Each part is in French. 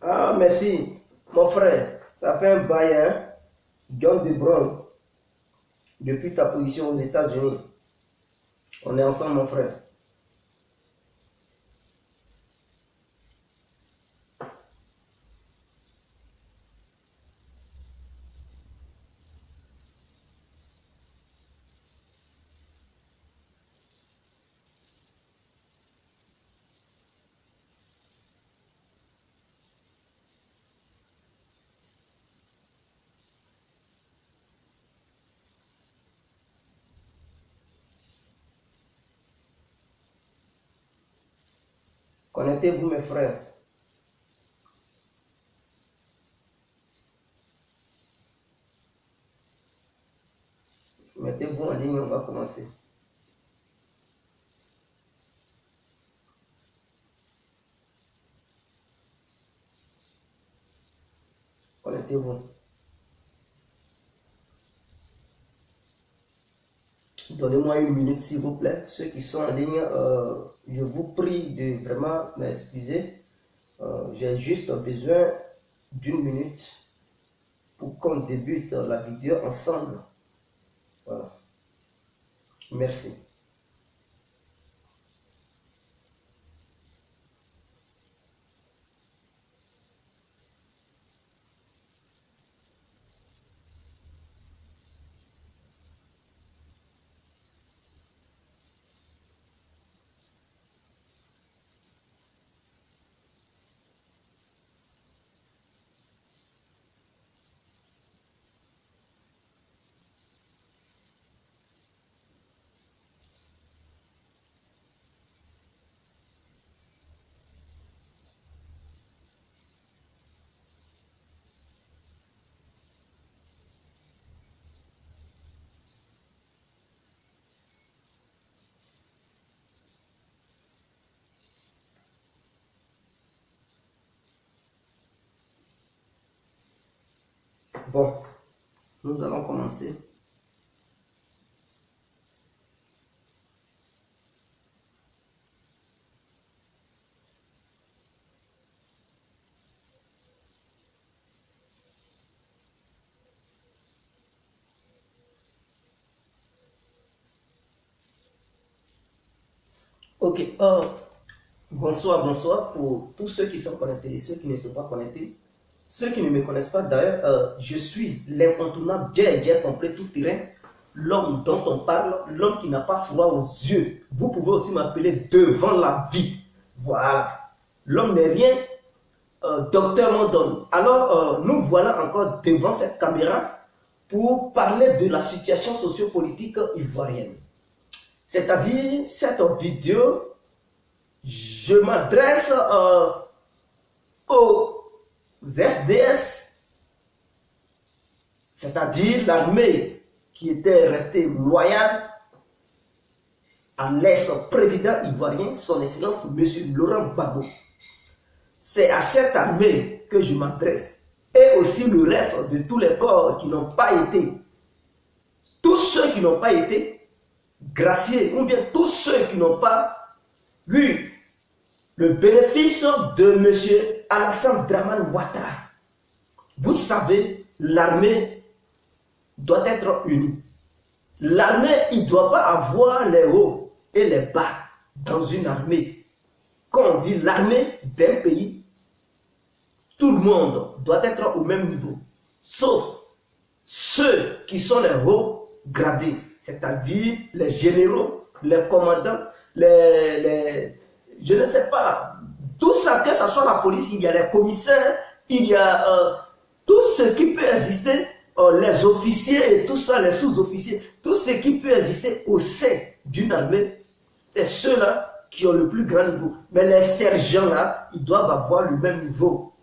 Ah, merci, mon frère. Ça fait un bail, hein? John de Bronze, depuis ta position aux États-Unis. On est ensemble, mon frère. Connectez-vous, mes frères. Mettez-vous en ligne, on va commencer. Connectez-vous. Donnez-moi une minute, s'il vous plaît. Ceux qui sont en ligne, je vous prie de vraiment m'excuser. J'ai juste besoin d'une minute pour qu'on débute la vidéo ensemble. Voilà. Merci. Bon, nous allons commencer. Ok, bonsoir pour tous ceux qui sont connectés et ceux qui ne sont pas connectés. Ceux qui ne me connaissent pas d'ailleurs, je suis l'incontournable, bien complet, tout terrain, l'homme dont on parle, l'homme qui n'a pas froid aux yeux. Vous pouvez aussi m'appeler devant la vie. Voilà. L'homme n'est rien, docteur Mondon. Alors, nous voilà encore devant cette caméra pour parler de la situation sociopolitique ivoirienne. C'est-à-dire, cette vidéo, je m'adresse aux FDS, c'est-à-dire l'armée qui était restée loyale à l'ex-président ivoirien, son excellence, M. Laurent Gbagbo. C'est à cette armée que je m'adresse. Et aussi le reste de tous les corps qui n'ont pas été, tous ceux qui n'ont pas été graciés, ou bien tous ceux qui n'ont pas eu le bénéfice de M. Alassane Dramane Ouattara. Vous savez, l'armée doit être unie. L'armée, il ne doit pas avoir les hauts et les bas dans une armée. Quand on dit l'armée d'un pays, tout le monde doit être au même niveau, sauf ceux qui sont les hauts gradés, c'est-à-dire les généraux, les commandants, je ne sais pas, tout ça, que ce soit la police, il y a les commissaires, il y a tout ce qui peut exister, les officiers et tout ça, les sous-officiers, tout ce qui peut exister au sein d'une armée, c'est ceux-là qui ont le plus grand niveau. Mais les sergents-là, ils doivent avoir le même niveau.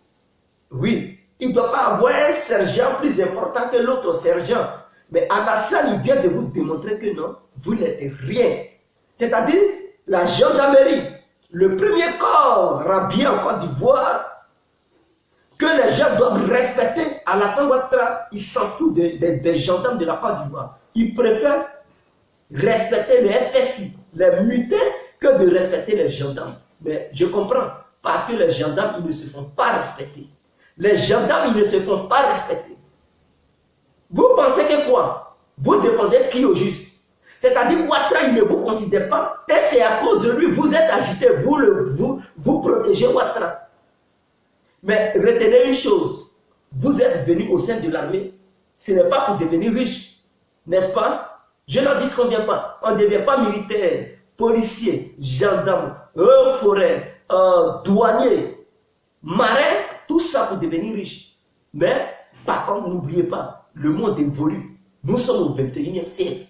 Oui, il ne doit pas avoir un sergent plus important que l'autre sergent. Mais Alassane, il vient de vous démontrer que non, vous n'êtes rien. C'est-à-dire, la gendarmerie, le premier corps rhabillé en Côte d'Ivoire, que les gens doivent respecter, Alassane Ouattara, il s'en fout des gendarmes de la Côte d'Ivoire. Il préfère respecter les FSI, les mutins, que de respecter les gendarmes. Mais je comprends. Parce que les gendarmes, ils ne se font pas respecter. Les gendarmes, ils ne se font pas respecter. Vous pensez que quoi? Vous défendez qui au juste? C'est-à-dire, Ouattara, il ne vous considère pas. Et c'est à cause de lui, vous êtes agité, vous protégez Ouattara. Mais retenez une chose. Vous êtes venu au sein de l'armée. Ce n'est pas pour devenir riche. N'est-ce pas? Je n'en disconviens pas. On ne devient pas militaire, policier, gendarme, forêt, douanier, marin, tout ça pour devenir riche. Mais, par contre, n'oubliez pas, le monde évolue. Nous sommes au 21e siècle.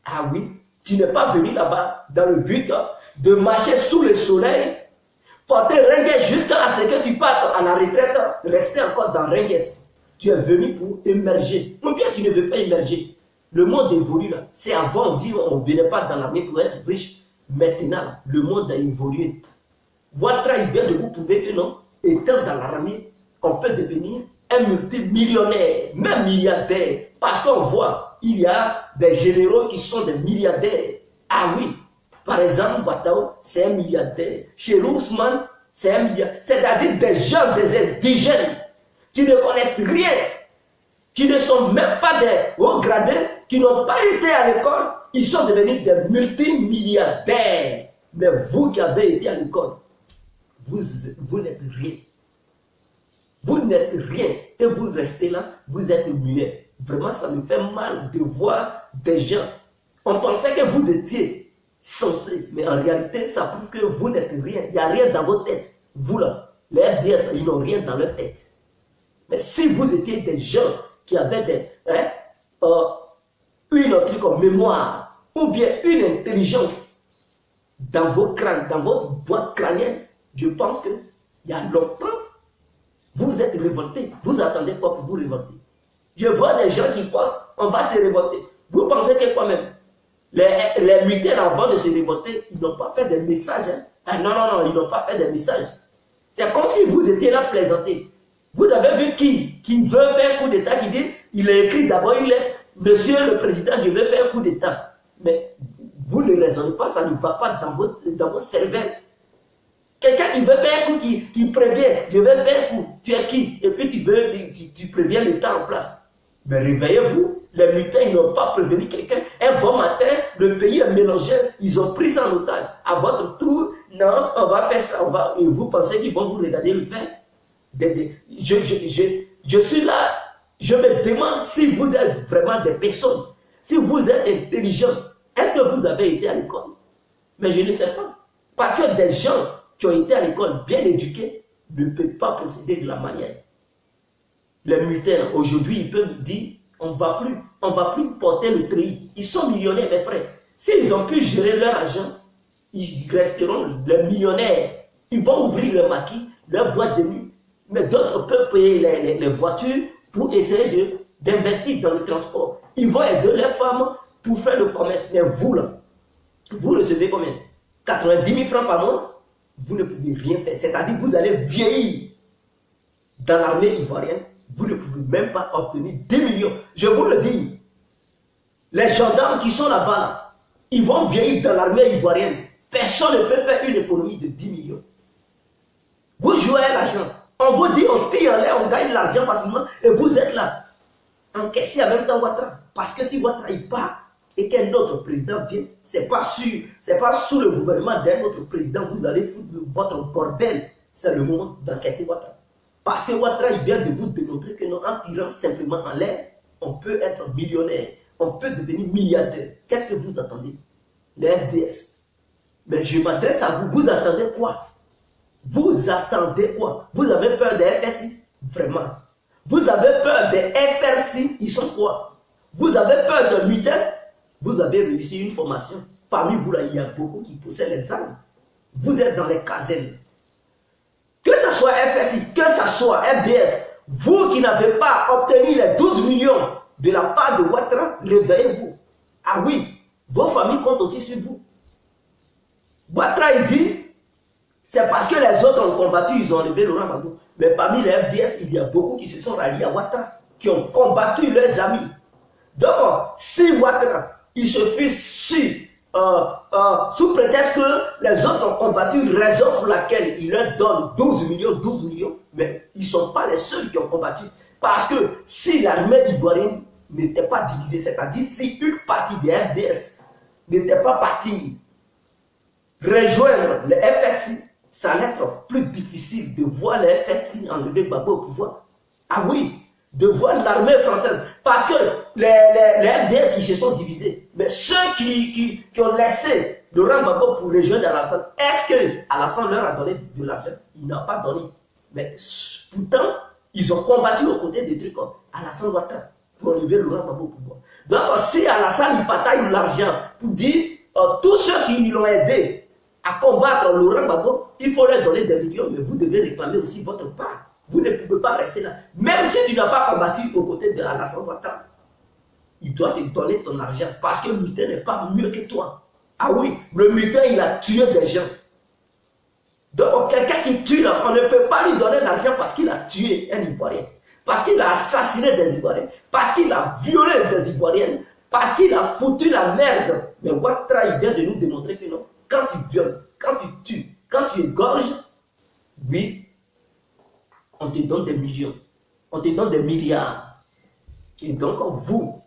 Ah oui, tu n'es pas venu là-bas dans le but de marcher sous le soleil, porter Rengues jusqu'à ce que tu partes à la retraite, rester encore dans Rengues. Tu es venu pour émerger. Ou bien tu ne veux pas émerger. Le monde évolue là. C'est avant, on dit on ne venait pas dans l'armée pour être riche. Maintenant, le monde a évolué. Ouattara, il vient de vous prouver que non, étant dans l'armée, on peut devenir un multimillionnaire, même milliardaire. Parce qu'on voit, il y a des généraux qui sont des milliardaires. Ah oui, par exemple, Ouattara, c'est un milliardaire. Chez Ousmane, c'est un milliardaire. C'est-à-dire des gens, des indigènes, qui ne connaissent rien, qui ne sont même pas des hauts gradés, qui n'ont pas été à l'école, ils sont devenus des multimilliardaires. Mais vous qui avez été à l'école, vous n'êtes rien. Vous n'êtes rien et vous restez là, vous êtes muet. Vraiment, ça me fait mal de voir des gens. On pensait que vous étiez censés, mais en réalité, ça prouve que vous n'êtes rien. Il n'y a rien dans votre tête. Vous là, les FDS, ils n'ont rien dans leur tête. Mais si vous étiez des gens qui avaient une truc en mémoire, ou bien une intelligence dans vos crânes, dans votre boîte crânienne, je pense qu'il y a longtemps, vous êtes révoltés. Vous attendez quoi pour vous révolter? Je vois des gens qui pensent, on va se révolter. Vous pensez que quoi même? Les militaires, avant de se révolter, ils n'ont pas fait des messages. Hein? Ah, non, ils n'ont pas fait des messages. C'est comme si vous étiez là plaisanter. Vous avez vu qui veut faire un coup d'État, qui dit, il a écrit d'abord une lettre, monsieur le président, je veux faire un coup d'État. Mais vous ne raisonnez pas, ça ne va pas dans vos cervelles. Quelqu'un qui veut faire un coup, qui prévient, je vais faire un coup, tu es qui? Et puis tu préviens l'État en place. Mais réveillez-vous, les militaires ils n'ont pas prévenu quelqu'un. Un bon matin, le pays est mélangé, ils ont pris ça en otage. À votre tour, non, on va faire ça, et vous pensez qu'ils vont vous regarder le faire? Je suis là, je me demande si vous êtes vraiment des personnes, si vous êtes intelligents. Est-ce que vous avez été à l'école? Mais je ne sais pas. Parce que des gens qui ont été à l'école bien éduqués ne peuvent pas procéder de la manière. Les militaires, aujourd'hui, ils peuvent dire on ne va plus porter le treillis. Ils sont millionnaires, mes frères. S'ils ont pu gérer leur argent, ils resteront les millionnaires. Ils vont ouvrir le maquis, leur boîte de nuit. Mais d'autres peuvent payer les voitures pour essayer d'investir dans le transport. Ils vont aider les femmes pour faire le commerce. Mais vous, là, vous recevez combien? 90 000 francs par mois? Vous ne pouvez rien faire. C'est-à-dire que vous allez vieillir dans l'armée ivoirienne. Vous ne pouvez même pas obtenir 10 millions. Je vous le dis. Les gendarmes qui sont là-bas, là, ils vont vieillir dans l'armée ivoirienne. Personne ne peut faire une économie de 10 millions. Vous jouez à l'argent. On vous dit, on tire en l'air, on gagne l'argent facilement. Et vous êtes là. Encaissez en même temps Ouattara. Parce que si Ouattara il part et qu'un autre président vient, c'est pas sous le gouvernement d'un autre président, vous allez foutre votre bordel. C'est le moment d'encaisser Ouattara. Parce que Ouattara, il vient de vous démontrer que non, en tirant simplement en l'air, on peut être millionnaire, on peut devenir milliardaire. Qu'est-ce que vous attendez? Les FDS. Mais je m'adresse à vous, vous attendez quoi? Vous attendez quoi? Vous avez peur des FSI? Vraiment. Vous avez peur des FRC? Ils sont quoi? Vous avez peur de militaires? Vous avez réussi une formation. Parmi vous, là, il y a beaucoup qui possèdent les armes. Vous êtes dans les casernes. Que ce soit FSI, que ce soit FDS, vous qui n'avez pas obtenu les 12 millions de la part de Ouattara, réveillez-vous. Ah oui, vos familles comptent aussi sur vous. Ouattara, il dit, c'est parce que les autres ont combattu, ils ont enlevé Laurent Gbagbo. Mais parmi les FDS, il y a beaucoup qui se sont ralliés à Ouattara, qui ont combattu leurs amis. Donc, si Ouattara, il se fiche sur sous prétexte que les autres ont combattu, raison pour laquelle ils leur donnent 12 millions, mais ils ne sont pas les seuls qui ont combattu. Parce que si l'armée ivoirienne n'était pas divisée, c'est-à-dire si une partie des FDS n'était pas partie rejoindre le FSI, ça allait être plus difficile de voir le FSI enlever Gbagbo au pouvoir. Ah oui, de voir l'armée française. Parce que les FDS, ils se sont divisés. Mais ceux qui ont laissé Laurent Gbagbo pour rejoindre Alassane, est-ce que Alassane leur a donné de l'argent? Il n'a pas donné. Mais pourtant, ils ont combattu aux côtés des trucs comme Alassane Ouattara pour enlever Laurent Gbagbo au pouvoir. Donc, si Alassane il bataille l'argent pour dire tous ceux qui l'ont aidé à combattre Laurent Gbagbo, il faut leur donner des millions, mais vous devez réclamer aussi votre part. Vous ne pouvez pas rester là. Même si tu n'as pas combattu aux côtés de Alassane Ouattara, il doit te donner ton argent parce que le mutin n'est pas mieux que toi. Ah oui, le mutin, il a tué des gens. Donc, quelqu'un qui tue, là, on ne peut pas lui donner l'argent parce qu'il a tué un Ivoirien, parce qu'il a assassiné des Ivoiriens, parce qu'il a violé des Ivoiriennes, parce qu'il a foutu la merde. Mais Ouattara, il vient de nous démontrer que non. Quand tu violes, quand tu tues, quand tu égorges, oui, on te donne des millions, on te donne des milliards. Et donc, vous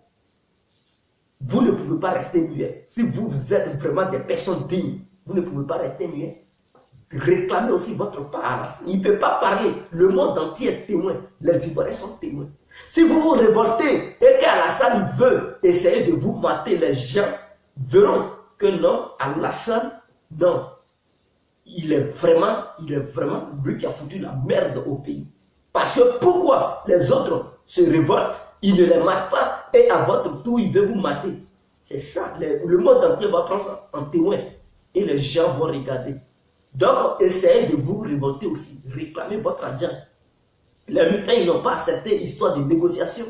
ne pouvez pas rester muet. Si vous êtes vraiment des personnes dignes, vous ne pouvez pas rester muet. Réclamez aussi votre part. Il ne peut pas parler. Le monde entier est témoin. Les Ivoiriens sont témoins. Si vous vous révoltez et qu'Alassane veut essayer de vous mater, les gens verront que non, Alassane, non. Il est vraiment lui qui a foutu la merde au pays. Parce que pourquoi les autres se révoltent, ils ne les matent pas, et à votre tour, ils veulent vous mater. C'est ça, le monde entier va prendre ça en témoin, et les gens vont regarder. Donc, essayez de vous révolter aussi, réclamez votre argent. Les mutins, ils n'ont pas accepté l'histoire de négociation.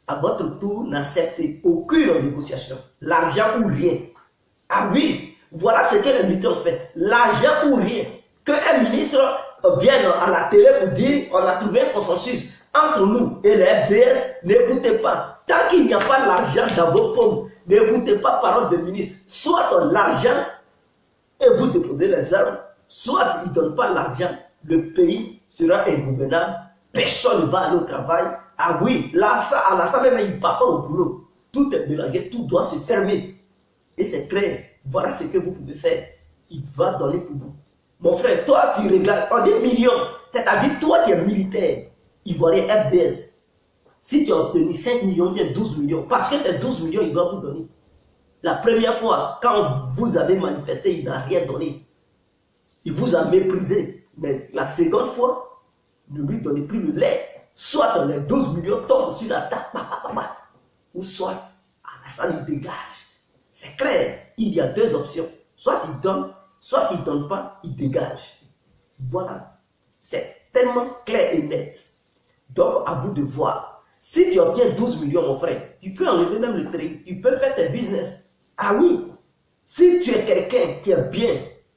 À votre tour, n'acceptez aucune négociation. L'argent ou rien. Ah oui, voilà ce que les mutins ont fait. L'argent ou rien. Qu'un ministre vienne à la télé pour dire on a trouvé un consensus entre nous et les FDS, n'écoutez pas. Tant qu'il n'y a pas l'argent dans vos pommes, n'écoutez pas parole de ministre. Soit l'argent et vous déposez les armes, soit il ne donne pas l'argent, le pays sera ingouvernable, personne ne va aller au travail. Ah oui, là, ça, à la ça même, il ne part pas au boulot. Tout est mélangé, tout doit se fermer. Et c'est clair, voilà ce que vous pouvez faire. Il va donner pour vous. Mon frère, toi, tu regardes, on dit millions. C'est-à-dire, toi qui es militaire, ivoirien FDS, si tu as obtenu 5 millions, bien 12 millions, parce que ces 12 millions, il va vous donner. La première fois, quand vous avez manifesté, il n'a rien donné. Il vous a méprisé. Mais la seconde fois, ne lui donnez plus le lait. Soit les 12 millions tombent sur la table, ou soit Alassane il dégage. C'est clair, il y a deux options. Soit il donne, soit il ne donne pas, il dégage. Voilà. C'est tellement clair et net. Donc, à vous de voir. Si tu obtiens 12 millions, mon frère, tu peux enlever même le trait. Tu peux faire tes business. Ah oui. Si tu es quelqu'un qui est bien,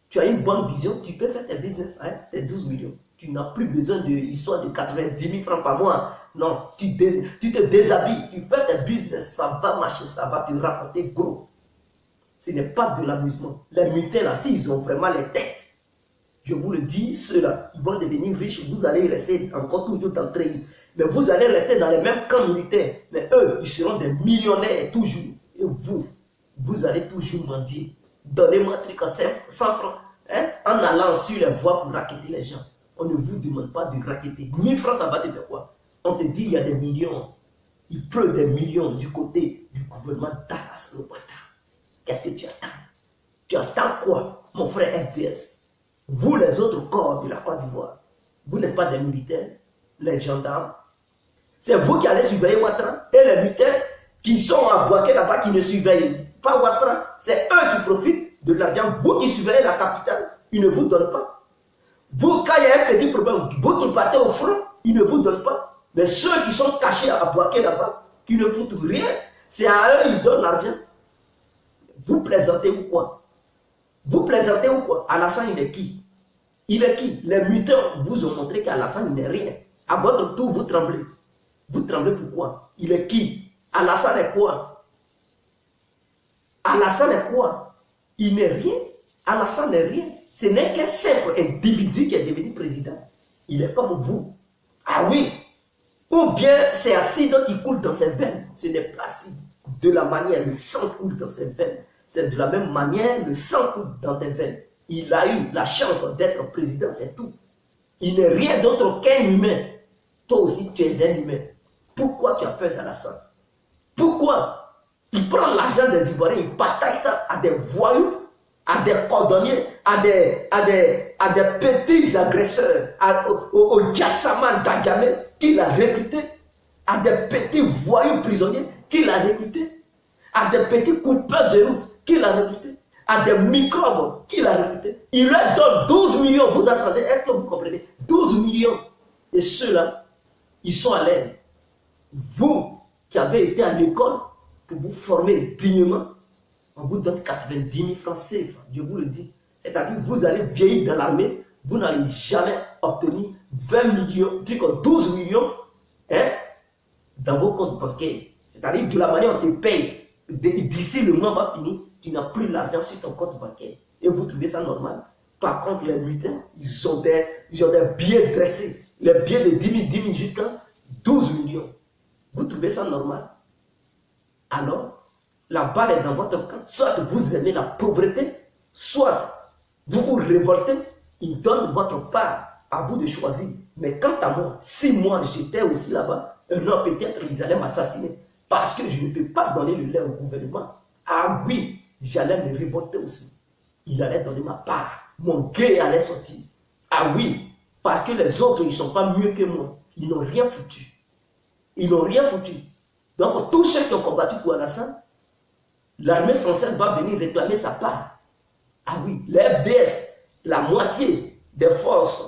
tu as une bonne vision, tu peux faire tes business, hein, tes 12 millions. Tu n'as plus besoin de l'histoire de 90 000 francs par mois. Non, tu te déshabilles, tu fais tes business, ça va marcher, ça va te rapporter gros. Ce n'est pas de l'amusement. Les mutins là, s'ils ont vraiment les têtes, je vous le dis, ceux-là, ils vont devenir riches, vous allez rester encore toujours dans le treillis. Mais vous allez rester dans les mêmes camps militaires. Mais eux, ils seront des millionnaires toujours. Et vous allez toujours mendier. Donnez-moi un truc à 100 francs. Hein, en allant sur les voies pour raqueter les gens. On ne vous demande pas de raqueter. 1000 francs, ça va te faire quoi? On te dit il y a des millions. Il pleut des millions du côté du gouvernement d'Alassane Ouattara. Qu'est-ce que tu attends? Tu attends quoi, mon frère FDS? Vous, les autres corps de la Côte d'Ivoire, vous n'êtes pas des militaires, les gendarmes. C'est vous qui allez surveiller Ouattara. Et les militaires qui sont à Bouaké là-bas, qui ne surveillent pas Ouattara, c'est eux qui profitent de l'argent. Vous qui surveillez la capitale, ils ne vous donnent pas. Vous, quand il y a un petit problème, vous qui partez au front, ils ne vous donnent pas. Mais ceux qui sont cachés à Bouaké là-bas, qui ne foutent rien, c'est à eux ils donnent l'argent. Vous plaisantez ou quoi? Vous plaisantez ou quoi? Alassane, il est qui? Il est qui? Les mutins vous ont montré qu'Alassane, il n'est rien. À votre tour, vous tremblez. Vous tremblez pourquoi? Il est qui? Alassane est quoi? Alassane est quoi? il n'est rien. Alassane n'est rien. Ce n'est qu'un simple individu qui est devenu président. Il est comme vous. Ah oui. Ou bien c'est acide qui coule dans ses veines. Ce n'est pas acide. De la manière, le sang coule dans ses veines. C'est de la même manière, le sang coule dans tes veines. Il a eu la chance d'être président, c'est tout. Il n'est rien d'autre qu'un humain. Toi aussi, tu es un humain. Pourquoi tu as peur d'Alassane? Pourquoi? Il prend l'argent des Ivoiriens, il partage ça à des voyous, à des cordonniers, à des petits agresseurs, au Diassaman d'Adjamé qu'il a recruté, à des petits voyous prisonniers qu'il a recruté, à des petits coupeurs de route qu'il a recruté, à des microbes qu'il a recruté. Il leur donne 12 millions, vous attendez, est-ce que vous comprenez? 12 millions. Et ceux-là, ils sont à l'aise. Vous qui avez été à l'école pour vous former dignement, on vous donne 90 000 francs CFA, je vous le dis. C'est-à-dire que vous allez vieillir dans l'armée, vous n'allez jamais obtenir 20 millions, 12 millions hein, dans vos comptes bancaires. C'est-à-dire de la manière dont on te paye, d'ici le mois va finir, tu n'as plus l'argent sur ton compte bancaire. Et vous trouvez ça normal? Par contre, les mutins, ils ont des billets dressés. Les billets de 10 000 jusqu'à 12 millions. Vous trouvez ça normal? Alors, la balle est dans votre camp. Soit vous aimez la pauvreté, soit vous vous révoltez, il donne votre part, à vous de choisir. Mais quant à moi, si moi j'étais aussi là-bas, non, peut-être ils allaient m'assassiner. Parce que je ne peux pas donner le lait au gouvernement. Ah oui, j'allais me révolter aussi. Il allait donner ma part. Mon guet allait sortir. Ah oui, parce que les autres, ils ne sont pas mieux que moi. Ils n'ont rien foutu. Ils n'ont rien foutu. Donc, tous ceux qui ont combattu pour Alassane, l'armée française va venir réclamer sa part. Ah oui, les FDS, la moitié des forces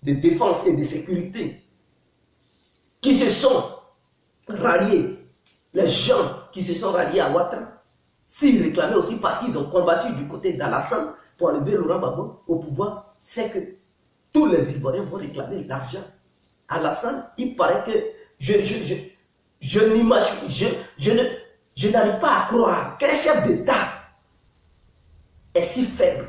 de défense et de sécurité qui se sont ralliés, les gens qui se sont ralliés à Ouattara, s'ils réclamaient aussi parce qu'ils ont combattu du côté d'Alassane pour enlever Laurent Gbagbo au pouvoir, c'est que tous les Ivoiriens vont réclamer l'argent. Alassane, il paraît que je n'arrive pas à croire qu'un chef d'État est si faible.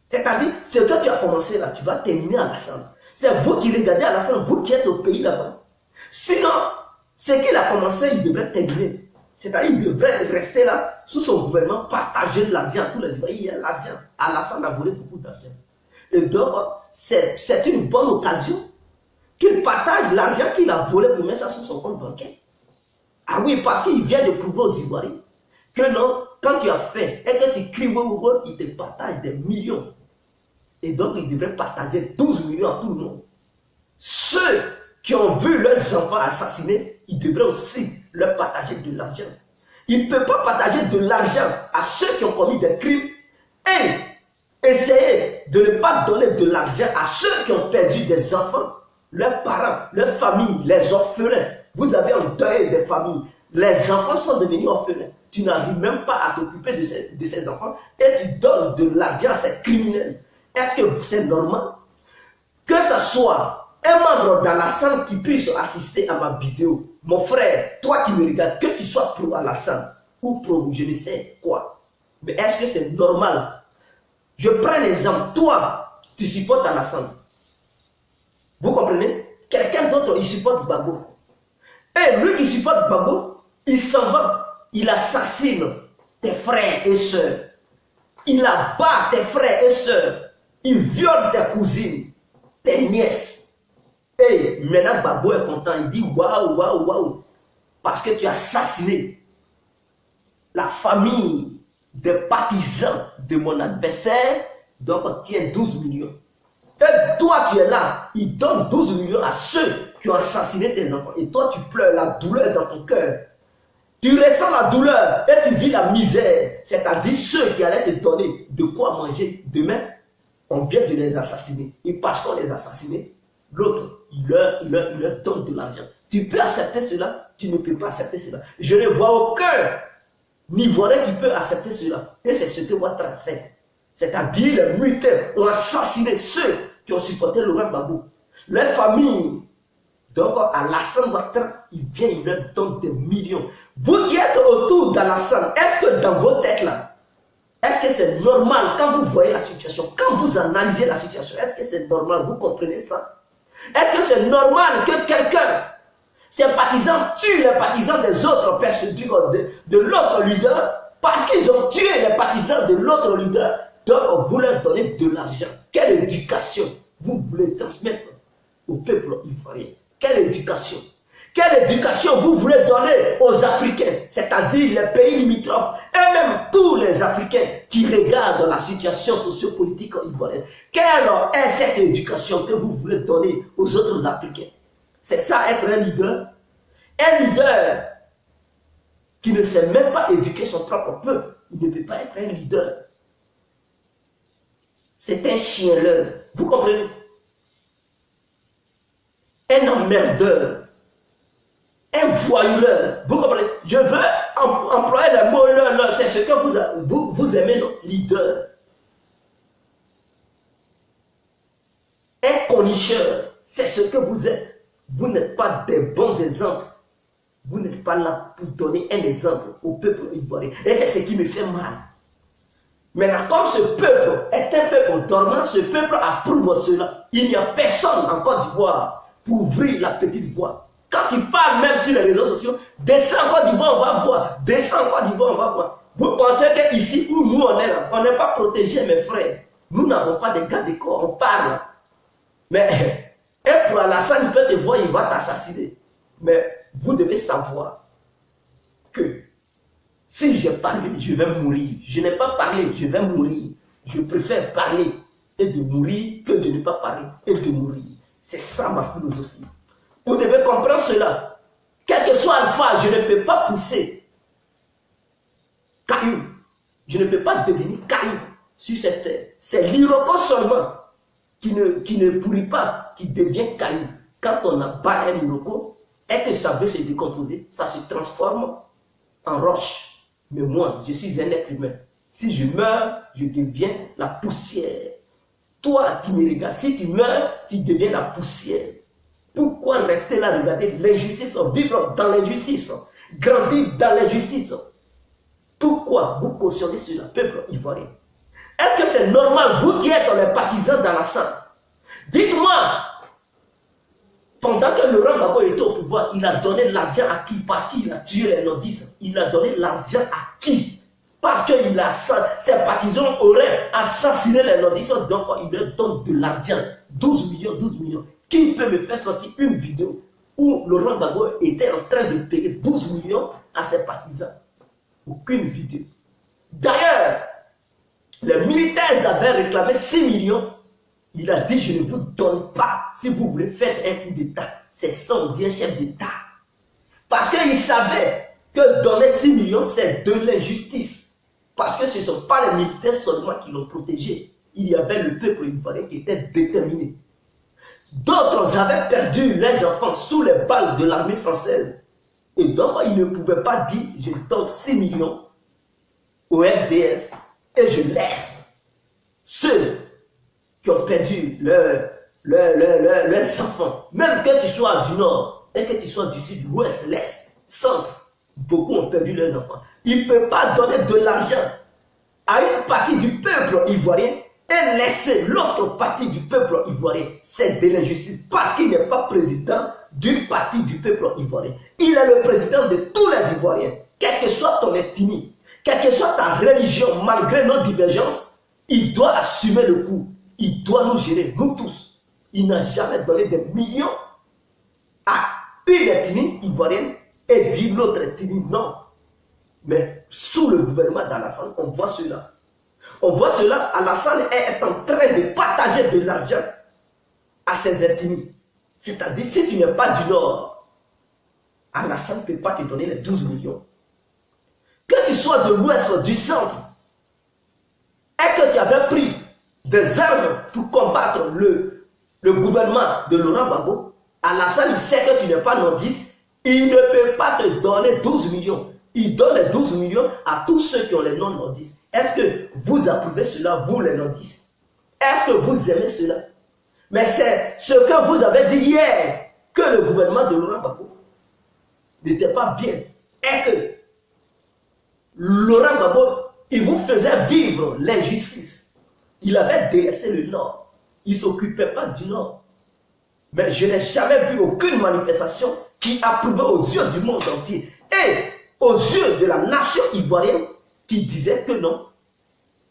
C'est-à-dire, ce que tu as commencé là, tu vas terminer à Alassane. C'est vous qui regardez Alassane, vous qui êtes au pays là-bas. Sinon, ce qu'il a commencé, il devrait terminer. C'est-à-dire, il devrait rester là, sous son gouvernement, partager de l'argent à tous les Ivoiriens. Il y a l'argent. Alassane a volé beaucoup d'argent. Et donc, c'est une bonne occasion qu'il partage l'argent qu'il a volé pour mettre ça sur son compte bancaire. Ah oui, parce qu'il vient de prouver aux Ivoiriens que non, quand tu as fait et que tu cries, il te partage des millions. Et donc, il devrait partager 12 millions à tout le monde. Ceux qui ont vu leurs enfants assassinés, ils devraient aussi leur partager de l'argent. Il ne peut pas partager de l'argent à ceux qui ont commis des crimes et essayer de ne pas donner de l'argent à ceux qui ont perdu des enfants, leurs parents, leurs familles, les orphelins. Vous avez un deuil des familles. Les enfants sont devenus orphelins. Tu n'arrives même pas à t'occuper de ces enfants et tu donnes de l'argent à ces criminels. Est-ce que c'est normal que ce soit un membre d'Alassane qui puisse assister à ma vidéo? Mon frère, toi qui me regardes, que tu sois pro Alassane ou pro je ne sais quoi, mais est-ce que c'est normal? Je prends l'exemple, toi, tu supportes Alassane. Vous comprenez? Quelqu'un d'autre, il supporte Gbagbo. Et lui qui supporte Gbagbo, il s'en va, il assassine tes frères et sœurs. Il abat tes frères et sœurs. Il viole tes cousines, tes nièces. Et maintenant, Gbagbo est content. Il dit waouh, waouh, waouh. Parce que tu as assassiné la famille des partisans de mon adversaire. Donc, tiens 12 millions. Et toi, tu es là. Il donne 12 millions à ceux qui ont assassiné tes enfants. Et toi, tu pleures la douleur dans ton cœur. Tu ressens la douleur et tu vis la misère. C'est-à-dire ceux qui allaient te donner de quoi manger demain, on vient de les assassiner. Et parce qu'on les a assassinés, l'autre, il leur donne de l'argent. Tu peux accepter cela, tu ne peux pas accepter cela. Je ne vois aucun Ivoirien qui peut accepter cela. Et c'est ce que Ouattara fait. C'est-à-dire les mutins ont assassiné ceux qui ont supporté Laurent Gbagbo. Les familles. Donc, Alassane Ouattara, il vient, il leur donne des millions. Vous qui êtes autour d'Alassane, est-ce que dans vos têtes là, Est-ce que c'est normal quand vous voyez la situation, quand vous analysez la situation, est-ce que c'est normal, vous comprenez ça? Est-ce que c'est normal que quelqu'un, ses partisans, tue les partisans des autres personnes, de l'autre leader, parce qu'ils ont tué les partisans de l'autre leader, donc vous leur donnez de l'argent? Quelle éducation vous voulez transmettre au peuple ivoirien? Quelle éducation? Quelle éducation vous voulez donner aux Africains, c'est-à-dire les pays limitrophes, et même tous les Africains qui regardent la situation sociopolitique ivoirienne? Quelle est cette éducation que vous voulez donner aux autres Africains? C'est ça être un leader? Un leader qui ne sait même pas éduquer son propre peuple, il ne peut pas être un leader. C'est un chien-leur, vous comprenez? Un emmerdeur. Un voyeur, vous comprenez? Je veux employer le mot là, c'est ce que vous aimez, non? Leader. Un cornicheur, c'est ce que vous êtes. Vous n'êtes pas des bons exemples. Vous n'êtes pas là pour donner un exemple au peuple ivoirien. Et c'est ce qui me fait mal. Maintenant, comme ce peuple est un peuple dormant, ce peuple approuve cela. Il n'y a personne en Côte d'Ivoire pour ouvrir la petite voie. Quand tu parles même sur les réseaux sociaux, descends en Côte d'Ivoire, on va voir. Descends en Côte d'Ivoire, on va voir. Vous pensez qu'ici où nous on est là, on n'est pas protégés, mes frères. Nous n'avons pas de garde corps, on parle. Mais, et pour Alassane, il peut te voir, il va t'assassiner. Mais vous devez savoir que si je parle, je vais mourir. Je n'ai pas parlé, je vais mourir. Je préfère parler et de mourir que de ne pas parler et de mourir. C'est ça ma philosophie. Vous devez comprendre cela. Quel que soit Alpha, je ne peux pas pousser caillou. Je ne peux pas devenir caillou sur cette terre. C'est l'Iroko seulement qui ne pourrit pas, qui devient caillou. Quand on abat un Iroko et que ça veut se décomposer, ça se transforme en roche. Mais moi, je suis un être humain. Si je meurs, je deviens la poussière. Toi qui me regardes, si tu meurs, tu deviens la poussière. Pourquoi rester là, regarder l'injustice, vivre dans l'injustice, grandir dans l'injustice? Pourquoi vous cautionnez sur le peuple ivoirien? Est-ce que c'est normal, vous qui êtes les partisans d'Alassane? Dites-moi, pendant que Laurent Gbagbo était au pouvoir, il a donné l'argent à qui? Parce qu'il a tué les nordistes. Il a donné l'argent à qui? Parce que ses partisans auraient assassiné les nordistes, donc il leur donne de l'argent. 12 millions, 12 millions. Qui peut me faire sortir une vidéo où Laurent Gbagbo était en train de payer 12 millions à ses partisans? Aucune vidéo. D'ailleurs, les militaires avaient réclamé 6 millions. Il a dit, je ne vous donne pas si vous voulez faire un coup d'État. C'est ça, on dit un chef d'État. Parce qu'il savait que donner 6 millions, c'est de l'injustice. Parce que ce ne sont pas les militaires seulement qui l'ont protégé. Il y avait le peuple ivoirien qui était déterminé. D'autres avaient perdu les enfants sous les balles de l'armée française. Et donc, ils ne pouvaient pas dire, je donne 6 millions au FDS et je laisse ceux qui ont perdu leurs enfants. Même que tu sois du nord et que tu sois du sud, l'ouest, l'est, centre, beaucoup ont perdu leurs enfants. Il ne peut pas donner de l'argent à une partie du peuple ivoirien et laisser l'autre partie du peuple ivoirien. C'est de l'injustice parce qu'il n'est pas président d'une partie du peuple ivoirien. Il est le président de tous les Ivoiriens. Quelle que soit ton ethnie, quelle que soit ta religion, malgré nos divergences, il doit assumer le coup. Il doit nous gérer, nous tous. Il n'a jamais donné des millions à une ethnie ivoirienne et dire l'autre ethnie non. Mais sous le gouvernement d'Alassane, on voit cela. On voit cela, Alassane est en train de partager de l'argent à ses ethnies. C'est-à-dire, si tu n'es pas du Nord, Alassane ne peut pas te donner les 12 millions. Que tu sois de l'Ouest, du Centre, et que tu avais pris des armes pour combattre le gouvernement de Laurent Gbagbo, Alassane, il sait que tu n'es pas nordiste, il ne peut pas te donner 12 millions. Il donne les 12 millions à tous ceux qui ont les noms nordistes. Est-ce que vous approuvez cela, vous les nordistes? Est-ce que vous aimez cela? Mais c'est ce que vous avez dit hier, que le gouvernement de Laurent Gbagbo n'était pas bien. Et que Laurent Gbagbo il vous faisait vivre l'injustice. Il avait délaissé le Nord. Il ne s'occupait pas du Nord. Mais je n'ai jamais vu aucune manifestation qui approuvait aux yeux du monde entier et aux yeux de la nation ivoirienne qui disait que non.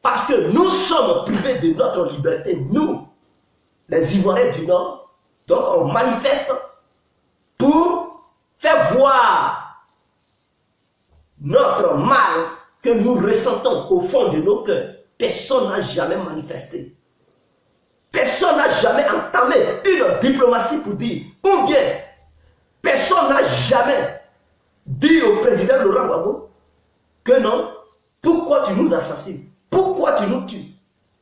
Parce que nous sommes privés de notre liberté, nous, les Ivoiriens du Nord. Donc on manifeste pour faire voir notre mal que nous ressentons au fond de nos cœurs. Personne n'a jamais manifesté. Personne n'a jamais entamé une diplomatie pour dire, ou bien, personne n'a jamais dit au président Laurent Gbagbo que non, pourquoi tu nous assassines? Pourquoi tu nous tues?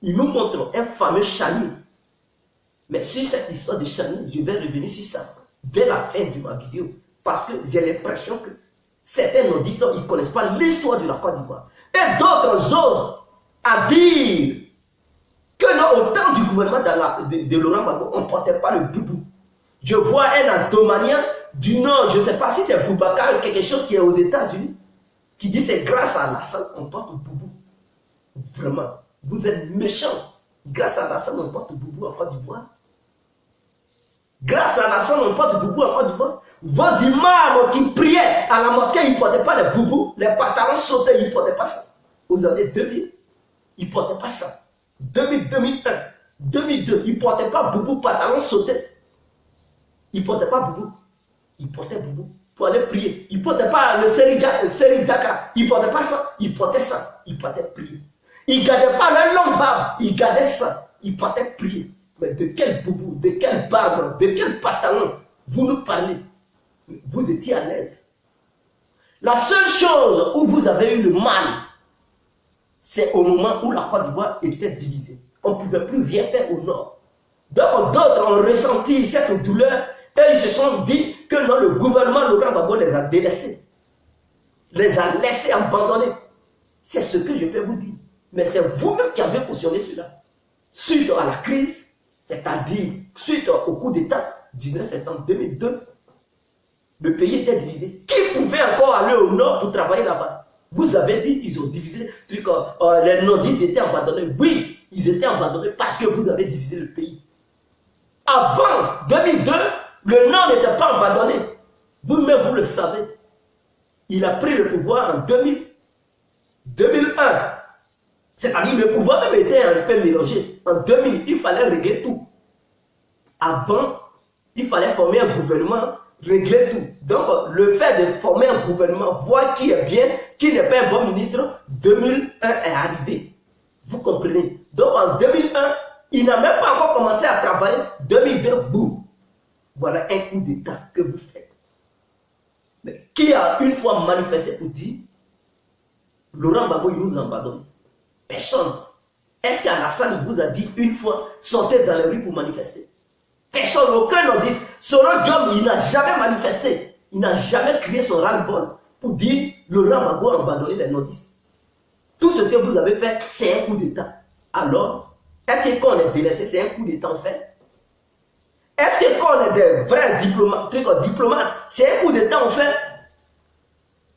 Il nous montre un fameux charnier. Mais sur cette histoire de charnier, je vais revenir sur ça dès la fin de ma vidéo. Parce que j'ai l'impression que certains nous disent qu'ils ne connaissent pas l'histoire de la Côte d'Ivoire. Et d'autres osent à dire que non, au temps du gouvernement de Laurent Gbagbo, on ne portait pas le boubou. Je vois un Andomanien du Nord, je ne sais pas si c'est Boubacar ou quelque chose qui est aux États-Unis, qui dit c'est grâce à Alassane on porte le boubou. Vraiment, vous êtes méchants. Grâce à Alassane on porte le boubou en Côte d'Ivoire. Grâce à Alassane on porte le boubou en Côte d'Ivoire. Vos imams qui priaient à la mosquée, ils ne portaient pas les boubous, les pantalons sautés, ils ne portaient pas ça. Aux années 2000, ils ne portaient pas ça. 2000, 2001, 2002, ils ne portaient pas boubou, pantalon sauté. Ils ne portaient pas boubou. Ils portaient boubou pour aller prier. Ils ne portaient pas le Seri Dakar. Ils ne portaient pas ça. Ils portaient ça. Ils portaient prier. Ils ne gardaient pas leur longue barbe. Ils gardaient ça. Ils portaient prier. Mais de quel boubou, de quelle barbe, de quel pantalon vous nous parlez? Vous étiez à l'aise. La seule chose où vous avez eu le mal, c'est au moment où la Côte d'Ivoire était divisée. On ne pouvait plus rien faire au nord. Donc d'autres ont ressenti cette douleur et ils se sont dit que non, le gouvernement Laurent Gbagbo les a délaissés. Les a laissés abandonner. C'est ce que je peux vous dire. Mais c'est vous-même qui avez cautionné cela. Suite à la crise, c'est-à-dire suite au coup d'État, 19 septembre 2002, le pays était divisé. Qui pouvait encore aller au nord pour travailler là-bas? Vous avez dit qu'ils ont divisé, les nordistes étaient abandonnés. Oui, ils étaient abandonnés parce que vous avez divisé le pays. Avant 2002, le nord n'était pas abandonné. Vous-même, vous le savez. Il a pris le pouvoir en 2001. C'est-à-dire le pouvoir même était un peu mélangé. En 2000, il fallait régler tout. Avant, il fallait former un gouvernement, régler tout. Donc, le fait de former un gouvernement, voir qui est bien, qui n'est pas un bon ministre, 2001 est arrivé. Vous comprenez? Donc, en 2001, il n'a même pas encore commencé à travailler. 2002, boum. Voilà un coup d'État que vous faites. Mais qui a une fois manifesté pour dire Laurent Gbagbo, il nous abandonne? Personne. Est-ce qu'Alassane vous a dit une fois sortez dans les rues pour manifester? Personne, aucun nordiste. Soro Diom, il n'a jamais manifesté. Il n'a jamais crié son ras-le-bol pour dire Laurent Gbagbo a abandonné les nordistes. Tout ce que vous avez fait, c'est un coup d'État. Alors, est-ce que quand on est délaissé, c'est un coup d'État en fait? Est-ce que quand on est des vrais diplomates, c'est un coup d'État en fait?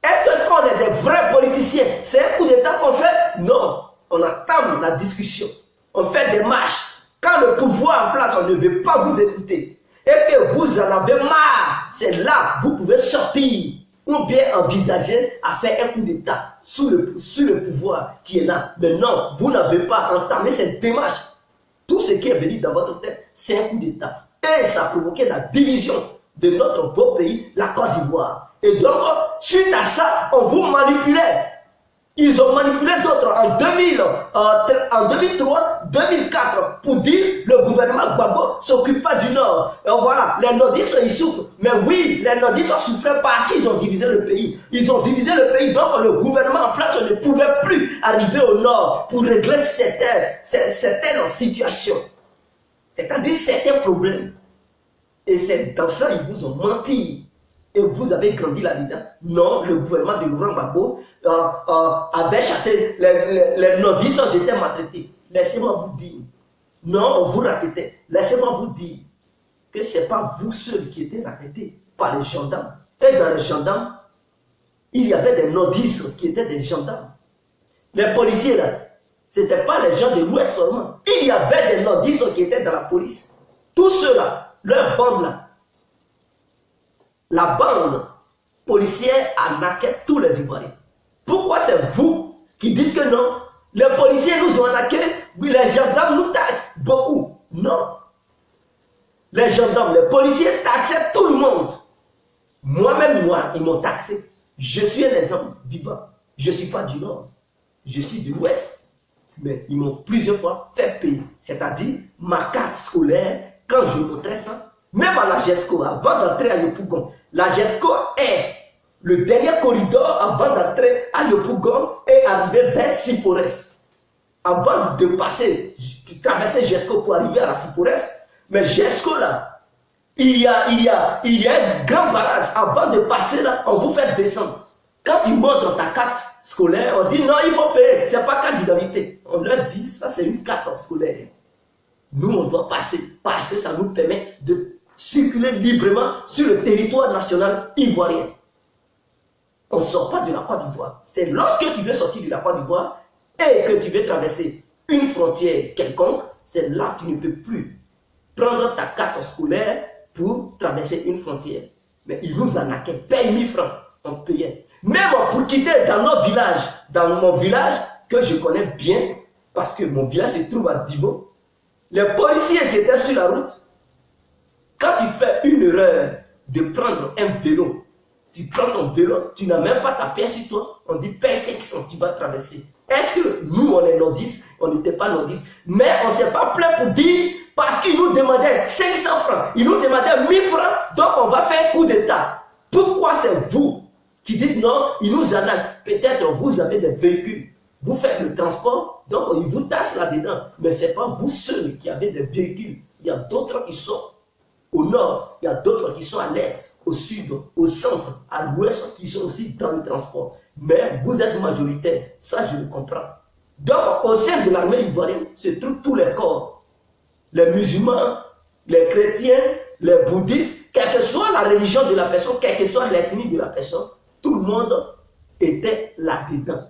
Est-ce que quand on est des vrais politiciens, c'est un coup d'État qu'on fait? Non. On attend la discussion. On fait des marches. Quand le pouvoir en place, on ne veut pas vous écouter. Et que vous en avez marre, c'est là que vous pouvez sortir. Ou bien envisager à faire un coup d'État sur le pouvoir qui est là. Mais non, vous n'avez pas entamé cette démarche. Tout ce qui est venu dans votre tête, c'est un coup d'État. Et ça a provoqué la division de notre beau pays, la Côte d'Ivoire. Et donc, suite à ça, on vous manipulait. Ils ont manipulé d'autres en 2003, 2004 pour dire le gouvernement Gbagbo ne s'occupe pas du Nord. Et voilà, les nordistes ils souffrent. Mais oui, les nordistes ont souffert parce qu'ils ont divisé le pays. Ils ont divisé le pays, donc le gouvernement en place ne pouvait plus arriver au Nord pour régler certaines situations. C'est-à-dire certains problèmes. Et c'est dans ça qu'ils vous ont menti. Et vous avez grandi là-dedans. Non, le gouvernement de Laurent Gbagbo avait chassé les nordistes, ils étaient maltraités. Laissez-moi vous dire. Non, on vous raquettait. Laissez-moi vous dire que ce n'est pas vous seuls qui étaient raquettés par les gendarmes. Et dans les gendarmes, il y avait des nordistes qui étaient des gendarmes. Les policiers là, ce n'étaient pas les gens de l'Ouest seulement. Il y avait des nordistes qui étaient dans la police. Tous ceux-là, leur bande là, la bande policière arnaquait tous les Ivoiriens. Pourquoi c'est vous qui dites que non? Les policiers nous ont arnaqués, oui, les gendarmes nous taxent beaucoup. Non. Les gendarmes, les policiers taxaient tout le monde. Moi-même, ils m'ont taxé. Je suis un exemple vivant. Je ne suis pas du Nord. Je suis de l'Ouest. Mais ils m'ont plusieurs fois fait payer. C'est-à-dire, ma carte scolaire, quand je montrais ça, même à la GESCO, avant d'entrer à Yopougon, la GESCO est le dernier corridor avant d'entrer à Yopougon et arriver vers Sipores. Avant de passer, traverser GESCO pour arriver à la Sipores, mais GESCO là, il y a un grand barrage. Avant de passer là, on vous fait descendre. Quand tu montres ta carte scolaire, on dit non, il faut payer. Ce n'est pas carte d'identité. On leur dit, ça c'est une carte scolaire. Nous, on doit passer parce que ça nous permet de circuler librement sur le territoire national ivoirien. On ne sort pas de la Côte d'Ivoire. C'est lorsque tu veux sortir de la Côte d'Ivoire et que tu veux traverser une frontière quelconque, c'est là que tu ne peux plus prendre ta carte scolaire pour traverser une frontière. Mais ils nous arnaquaient, paye 1000 francs, on payait. Même pour quitter dans nos villages, dans mon village que je connais bien, parce que mon village se trouve à Divo, les policiers qui étaient sur la route, quand tu fais une erreur de prendre un vélo, tu prends ton vélo, tu n'as même pas ta pièce sur toi, on dit paye 500, tu vas traverser. Est-ce que nous, on est nordistes? On n'était pas nordistes. Mais on ne s'est pas plaint pour dire, parce qu'ils nous demandaient 500 francs, ils nous demandaient 1000 francs, donc on va faire coup d'État. Pourquoi c'est vous qui dites non, ils nous arnaquent? Peut-être vous avez des véhicules, vous faites le transport, donc ils vous tassent là-dedans. Mais ce n'est pas vous seuls qui avez des véhicules. Il y a d'autres qui sont au nord, il y a d'autres qui sont à l'est, au sud, au centre, à l'ouest, qui sont aussi dans le transport. Mais vous êtes majoritaire, ça je le comprends. Donc au sein de l'armée ivoirienne se trouvent tous les corps. Les musulmans, les chrétiens, les bouddhistes, quelle que soit la religion de la personne, quelle que soit l'ethnie de la personne, tout le monde était là-dedans.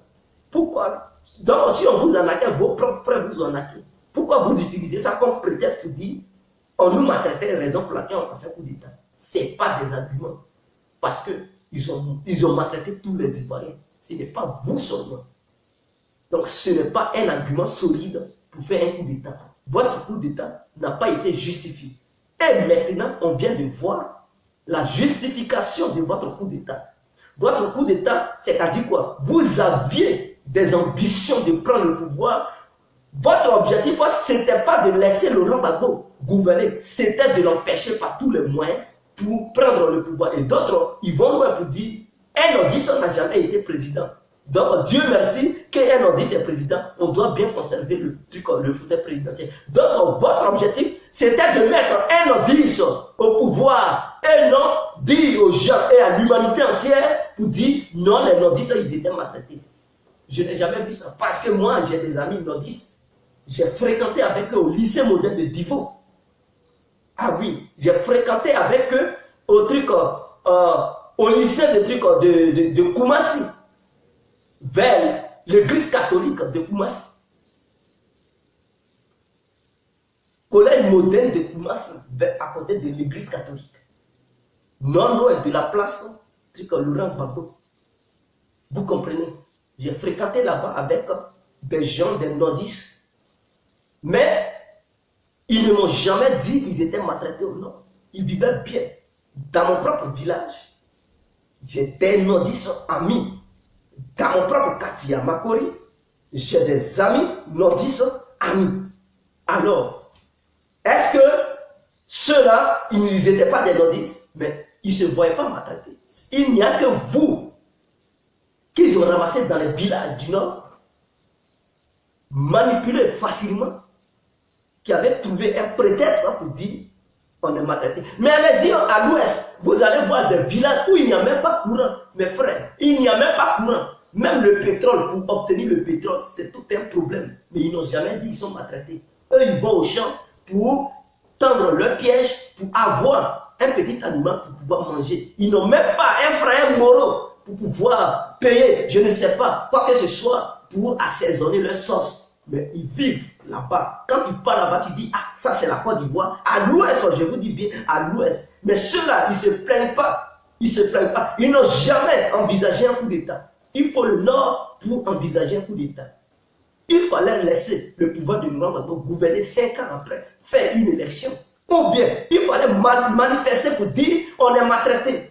Pourquoi? Donc si on vous arnaquait, vos propres frères vous arnaquent. Pourquoi vous utilisez ça comme prétexte pour dire on nous maltraitait, raison pour laquelle on a fait coup d'État? Ce n'est pas des arguments. Parce qu'ils ont maltraité tous les Ivoiriens. Ce n'est pas vous seulement. Donc ce n'est pas un argument solide pour faire un coup d'État. Votre coup d'État n'a pas été justifié. Et maintenant, on vient de voir la justification de votre coup d'État. Votre coup d'État, c'est-à-dire quoi? Vous aviez des ambitions de prendre le pouvoir. Votre objectif, ce n'était pas de laisser Laurent Gbagbo gouverner, c'était de l'empêcher par tous les moyens pour prendre le pouvoir. Et d'autres, ils vont loin pour dire, un nordiste n'a jamais été président. Donc, Dieu merci qu'un nordiste est président, on doit bien conserver le truc, le fauteuil présidentiel. Donc, votre objectif, c'était de mettre un nordiste au pouvoir et non dire aux gens et à l'humanité entière pour dire, non, les nordistes, ils étaient maltraités. Je n'ai jamais vu ça. Parce que moi, j'ai des amis nordistes. J'ai fréquenté avec eux au lycée modèle de Divo. Ah oui, j'ai fréquenté avec eux au lycée de Koumassi, vers l'église catholique de Koumassi. Collège moderne de Koumassi, à côté de l'église catholique. Non loin de la place Laurent Gbagbo. Vous comprenez? J'ai fréquenté là-bas avec des gens, des nordistes. Mais ils ne m'ont jamais dit qu'ils étaient maltraités au nord. Ils vivaient bien. Dans mon propre village, j'ai des nordistes amis. Dans mon propre quartier à Makori, j'ai des amis nordistes amis. Alors, est-ce que ceux-là, ils n'étaient pas des nordistes, mais ils ne se voyaient pas maltraités? Il n'y a que vous qu'ils ont ramassé dans les villages du nord, manipulé facilement, qui avait trouvé un prétexte pour dire on est maltraité. Mais allez-y à l'ouest, vous allez voir des villages où il n'y a même pas courant, mes frères. Il n'y a même pas courant. Même le pétrole, pour obtenir le pétrole, c'est tout un problème. Mais ils n'ont jamais dit qu'ils sont maltraités. Eux, ils vont au champ pour tendre leur piège, pour avoir un petit animal pour pouvoir manger. Ils n'ont même pas un frère Moro pour pouvoir payer, je ne sais pas, quoi que ce soit, pour assaisonner leur sauce. Mais ils vivent là-bas. Quand tu pars là-bas, tu dis, ah, ça c'est la Côte d'Ivoire. À l'ouest, je vous dis bien, à l'ouest. Mais ceux-là, ils ne se plaignent pas. Ils ne se plaignent pas. Ils n'ont jamais envisagé un coup d'État. Il faut le Nord pour envisager un coup d'État. Il fallait laisser le pouvoir de Laurent Gbagbo gouverner 5 ans après, faire une élection. Ou bien, il fallait manifester pour dire on est maltraité.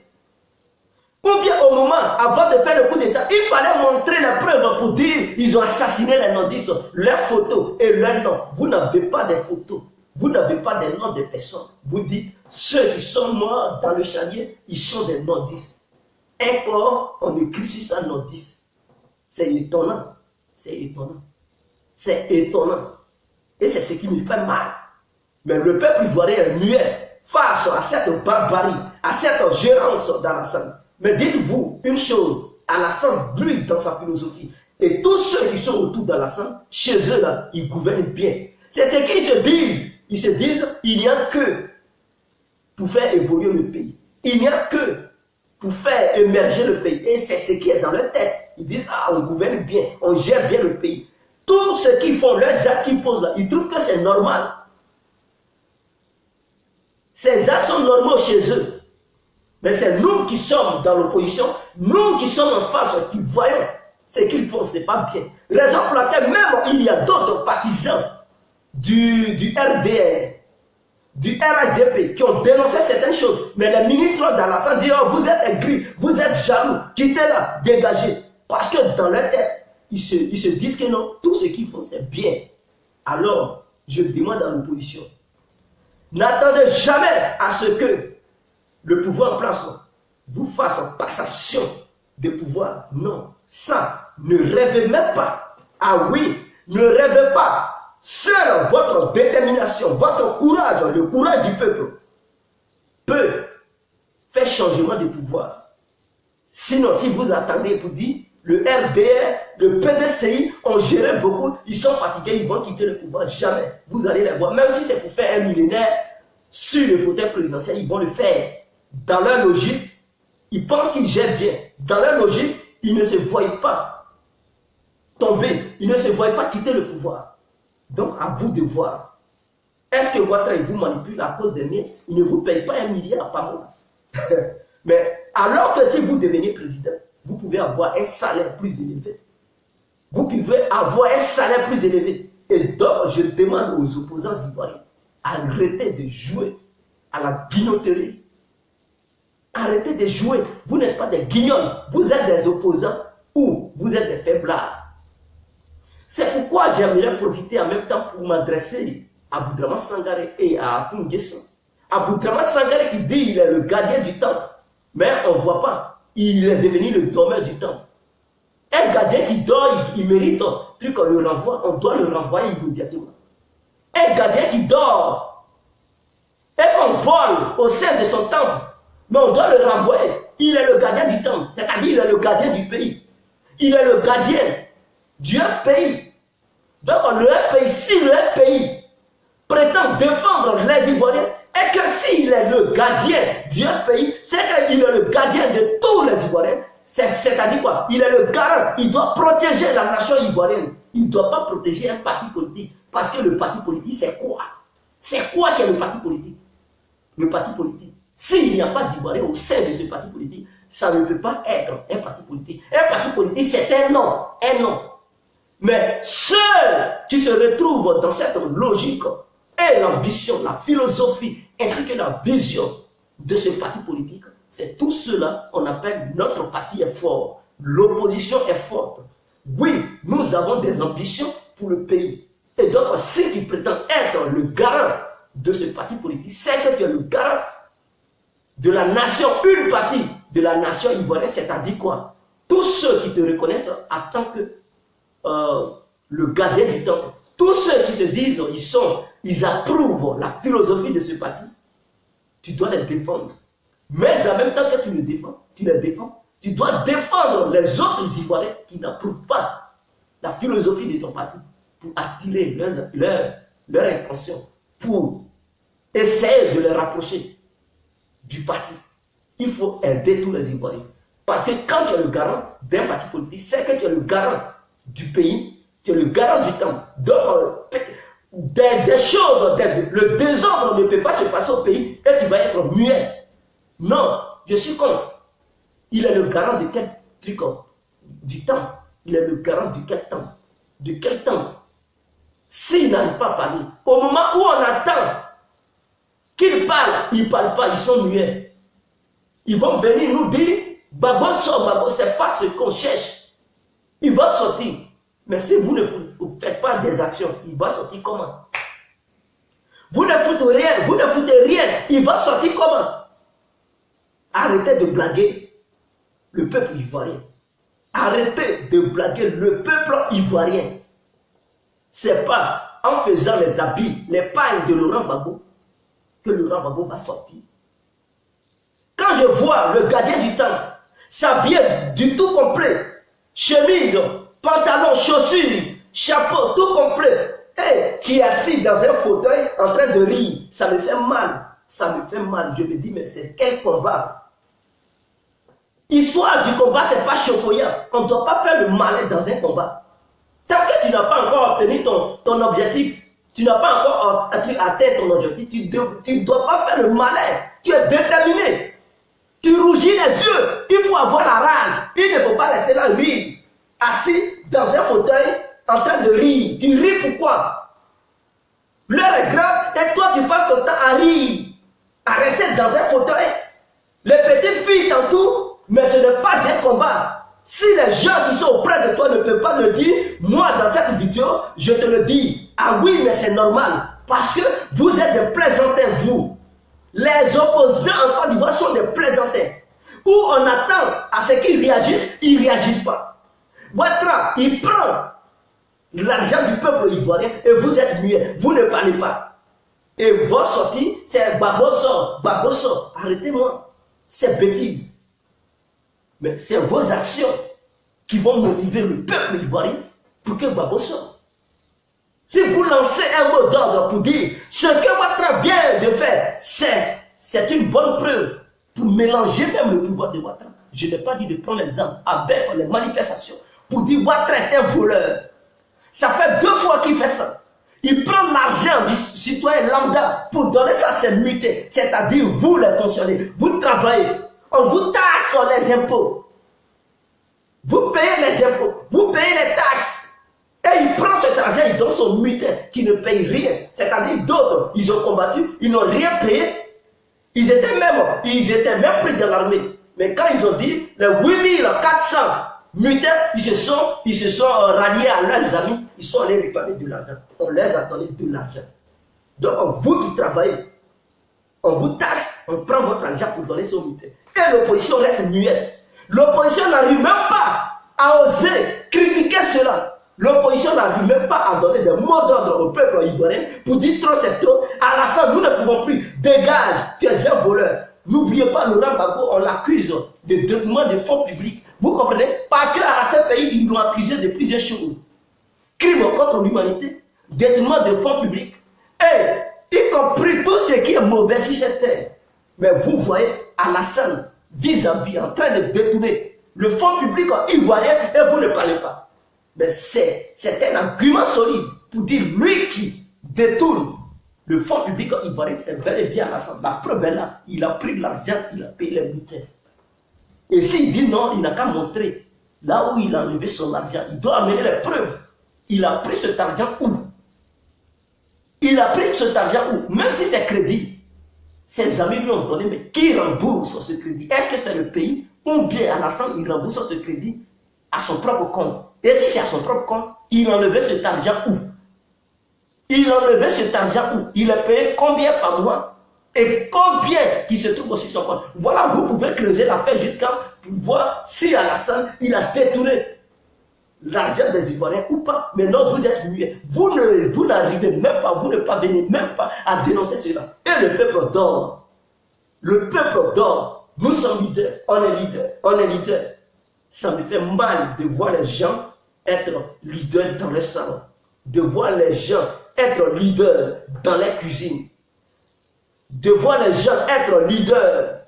Ou bien, au moment, avant de faire le coup d'État, il fallait montrer les preuves pour dire ils ont assassiné les nordistes, leurs photos et leurs noms. Vous n'avez pas des photos, vous n'avez pas des noms de personnes. Vous dites ceux qui sont morts dans le chariot, ils sont des nordistes. Un corps, on écrit sur ça nordiste. C'est étonnant. C'est étonnant. C'est étonnant. Et c'est ce qui me fait mal. Mais le peuple ivoirien est muet face à cette barbarie, à cette gérance d'Alassane. Mais dites-vous une chose, Alassane brille dans sa philosophie. Et tous ceux qui sont autour d'Alassane, chez eux là, ils gouvernent bien. C'est ce qu'ils se disent. Ils se disent, il n'y a que pour faire évoluer le pays. Il n'y a que pour faire émerger le pays. Et c'est ce qui est dans leur tête. Ils disent, ah, on gouverne bien, on gère bien le pays. Tout ce qu'ils font, leurs actes qu'ils posent là, ils trouvent que c'est normal. Ces actes sont normaux chez eux. Mais c'est nous qui sommes dans l'opposition, nous qui sommes en face, qui voyons ce qu'ils font, ce n'est pas bien. Raison pour laquelle même il y a d'autres partisans du RDR, du RHDP qui ont dénoncé certaines choses. Mais les ministres d'Alassane disent, oh, vous êtes aigris, vous êtes jaloux, quittez-la, dégagez. Parce que dans leur tête, ils se disent que non, tout ce qu'ils font, c'est bien. Alors, je demande à l'opposition, n'attendez jamais à ce que le pouvoir en place vous fasse passation de pouvoir. Non, ça, ne rêvez même pas. Ah oui, ne rêvez pas. Seule votre détermination, votre courage, le courage du peuple, peut faire changement de pouvoir. Sinon, si vous attendez pour dire, le RDR, le PDCI ont géré beaucoup, ils sont fatigués, ils vont quitter le pouvoir. Jamais. Vous allez les voir. Même si c'est pour faire un millénaire sur le fauteuil présidentiel, ils vont le faire. Dans leur logique, ils pensent qu'ils gèrent bien. Dans leur logique, ils ne se voient pas tomber. Ils ne se voient pas quitter le pouvoir. Donc, à vous de voir. Est-ce que Ouattara vous manipule à cause des miettes? Il ne vous paye pas 1 milliard par mois. Mais alors que si vous devenez président, vous pouvez avoir un salaire plus élevé. Vous pouvez avoir un salaire plus élevé. Et donc, je demande aux opposants ivoiriens, arrêtez de jouer à la guignoterie. Arrêtez de jouer. Vous n'êtes pas des guignols. Vous êtes des opposants ou vous êtes des faiblards. C'est pourquoi j'aimerais profiter en même temps pour m'adresser à Boudraman Sangaré et à Fungesson. À Boudraman Sangaré qui dit qu'il est le gardien du temps. Mais on ne voit pas. Il est devenu le dormeur du temps. Un gardien qui dort, il mérite un truc, on le renvoie. On doit le renvoyer immédiatement. Un gardien qui dort et qu'on vole au sein de son temple, mais on doit le renvoyer. Il est le gardien du temple, c'est-à-dire il est le gardien du pays. Il est le gardien du pays. Donc le pays, si le pays prétend défendre les Ivoiriens, et que s'il est le gardien du pays, c'est qu'il est le gardien de tous les Ivoiriens. C'est-à-dire quoi? Il est le garant. Il doit protéger la nation ivoirienne. Il ne doit pas protéger un parti politique. Parce que le parti politique, c'est quoi? C'est quoi qui est le parti politique? Le parti politique. S'il n'y a pas d'Ivoiriens au sein de ce parti politique, ça ne peut pas être un parti politique. Un parti politique, c'est un nom. Un nom. Mais ceux qui se retrouvent dans cette logique et l'ambition, la philosophie, ainsi que la vision de ce parti politique, c'est tout cela qu'on appelle notre parti est fort. L'opposition est forte. Oui, nous avons des ambitions pour le pays. Et donc, si tu prétends être le garant de ce parti politique, c'est que tu es le garant de la nation, une partie de la nation ivoirienne, c'est-à-dire quoi? Tous ceux qui te reconnaissent en tant que le gardien du temple, tous ceux qui se disent, ils approuvent la philosophie de ce parti, tu dois les défendre. Mais en même temps que tu les défends, tu dois défendre les autres Ivoiriens qui n'approuvent pas la philosophie de ton parti pour attirer leur intention, pour essayer de les rapprocher du parti. Il faut aider tous les Ivoiriens. Parce que quand tu es le garant d'un parti politique, c'est que tu es le garant du pays, tu es le garant du temps. Donc, des choses, le désordre ne peut pas se passer au pays et tu vas être muet. Non, je suis contre. Il est le garant de quel truc? Du temps. Il est le garant de quel temps? De quel temps? S'il n'arrive pas à parler, au moment où on attend qu'ils parlent, ils ne parlent pas, ils sont muets. Ils vont venir nous dire, Gbagbo sort, Gbagbo, ce n'est pas ce qu'on cherche. Il va sortir. Mais si vous ne faites pas des actions, il va sortir comment? Vous ne foutez rien, vous ne foutez rien, il va sortir comment? Arrêtez de blaguer le peuple ivoirien. Arrêtez de blaguer le peuple ivoirien. Ce n'est pas en faisant les habits, les pailles de Laurent Gbagbo que Laurent Gbagbo va sortir. Quand je vois le gardien du temps s'habiller du tout complet, chemise, pantalon, chaussures, chapeau, tout complet, et qui est assis dans un fauteuil en train de rire, ça me fait mal. Ça me fait mal. Je me dis, mais c'est quel combat? L'histoire du combat, ce n'est pas chocolat. On ne doit pas faire le malin dans un combat. Tant que tu n'as pas encore obtenu ton objectif, tu n'as pas encore atteint ton objectif, tu ne dois pas faire le malin. Tu es déterminé. Tu rougis les yeux. Il faut avoir la rage. Il ne faut pas laisser là rire. Assis dans un fauteuil en train de rire. Tu ris pourquoi? L'heure est grave et toi tu passes ton temps à rire. À rester dans un fauteuil. Les petites filles t'entourent, mais ce n'est pas un combat. Si les gens qui sont auprès de toi ne peuvent pas le dire, moi dans cette vidéo, je te le dis. Ah oui, mais c'est normal. Parce que vous êtes des plaisantins, vous. Les opposants en Côte d'Ivoire sont des plaisantins. Où on attend à ce qu'ils réagissent, ils ne réagissent pas. Ouattara, il prend l'argent du peuple ivoirien et vous êtes muets, vous ne parlez pas. Et votre sortie, c'est Gbagbo sort, Gbagbo sort. Arrêtez-moi, c'est bêtise. Mais c'est vos actions qui vont motiver le peuple ivoirien pour que Gbagbo sorte. Si vous lancez un mot d'ordre pour dire ce que Ouattara vient de faire, c'est une bonne preuve pour mélanger même le pouvoir de Ouattara. Je n'ai pas dit de prendre les armes avec les manifestations pour dire Ouattara est un voleur. Ça fait 2 fois qu'il fait ça. Il prend l'argent du citoyen lambda pour donner ça à ses mutés. C'est-à-dire vous les fonctionnaires, vous travaillez, on vous taxe sur les impôts. Vous payez les impôts, vous payez les taxes. Et il prend cet argent, il donne son mutin qui ne paye rien. C'est-à-dire d'autres, ils ont combattu, ils n'ont rien payé. Ils étaient même pris dans l'armée. Mais quand ils ont dit les 8400 mutins, ils se sont ralliés à leurs amis, ils sont allés réclamer de l'argent. On leur a donné de l'argent. Donc vous qui travaillez, on vous taxe, on prend votre argent pour donner son mutin. Et l'opposition reste muette. L'opposition n'arrive même pas à oser critiquer cela. L'opposition n'arrive même pas à donner des mots d'ordre au peuple ivoirien pour dire trop c'est trop. Alassane, nous ne pouvons plus. Dégage, tu es un voleur. N'oubliez pas, Laurent Gbagbo, on l'accuse de détournement de fonds publics. Vous comprenez? Parce qu'à ce pays, ils l'ont accusé de plusieurs choses. Crime contre l'humanité, détournement de fonds publics, et y compris tout ce qui est mauvais sur cette terre. Mais vous voyez Alassane vis-à-vis en train de détourner le fonds public ivoirien et vous ne parlez pas. Mais c'est un argument solide pour dire lui qui détourne le fonds public ivoirien, c'est bel et bien Alassane. La preuve est là, il a pris de l'argent, il a payé les bulletins. Et s'il dit non, il n'a qu'à montrer là où il a enlevé son argent. Il doit amener les preuves. Il a pris cet argent où? Il a pris cet argent où? Même si c'est crédit, ses amis lui ont donné, mais qui rembourse ce crédit? Est-ce que c'est le pays ou bien Alassane il rembourse ce crédit à son propre compte? Et si c'est à son propre compte, il enlevait cet argent où? Il enlevait cet argent où? Il est payé combien par mois? Et combien qui se trouve aussi sur son compte? Voilà, vous pouvez creuser l'affaire jusqu'à voir si Alassane il a détourné l'argent des Ivoiriens ou pas. Mais non, vous êtes muets. Vous n'arrivez même pas, vous ne parvenez même pas à dénoncer cela. Et le peuple dort. Le peuple dort. Nous sommes leaders. On est leaders. On est leaders. Ça me fait mal de voir les gens être leaders dans les salons. De voir les gens être leaders dans les cuisines. De voir les gens être leaders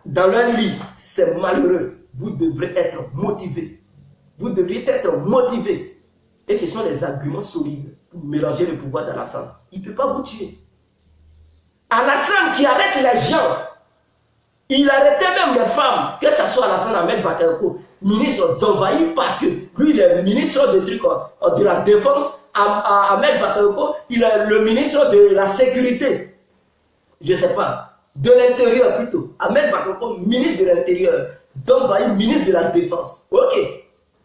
dans leur lit, c'est malheureux. Vous devrez être motivés. Vous devriez être motivés. Et ce sont des arguments solides pour mélanger le pouvoir d'Alassane. Il ne peut pas vous tuer. Alassane qui arrête les gens, il arrêtait même les femmes, que ce soit Alassane Ahmed Bakayoko, ministre d'Envahi, parce que lui, il est ministre de la Défense. Ahmed Bakayoko, il est le ministre de la Sécurité. Je ne sais pas. De l'Intérieur plutôt. Ahmed Bakayoko, ministre de l'Intérieur. D'Envahi, ministre de la Défense. Ok.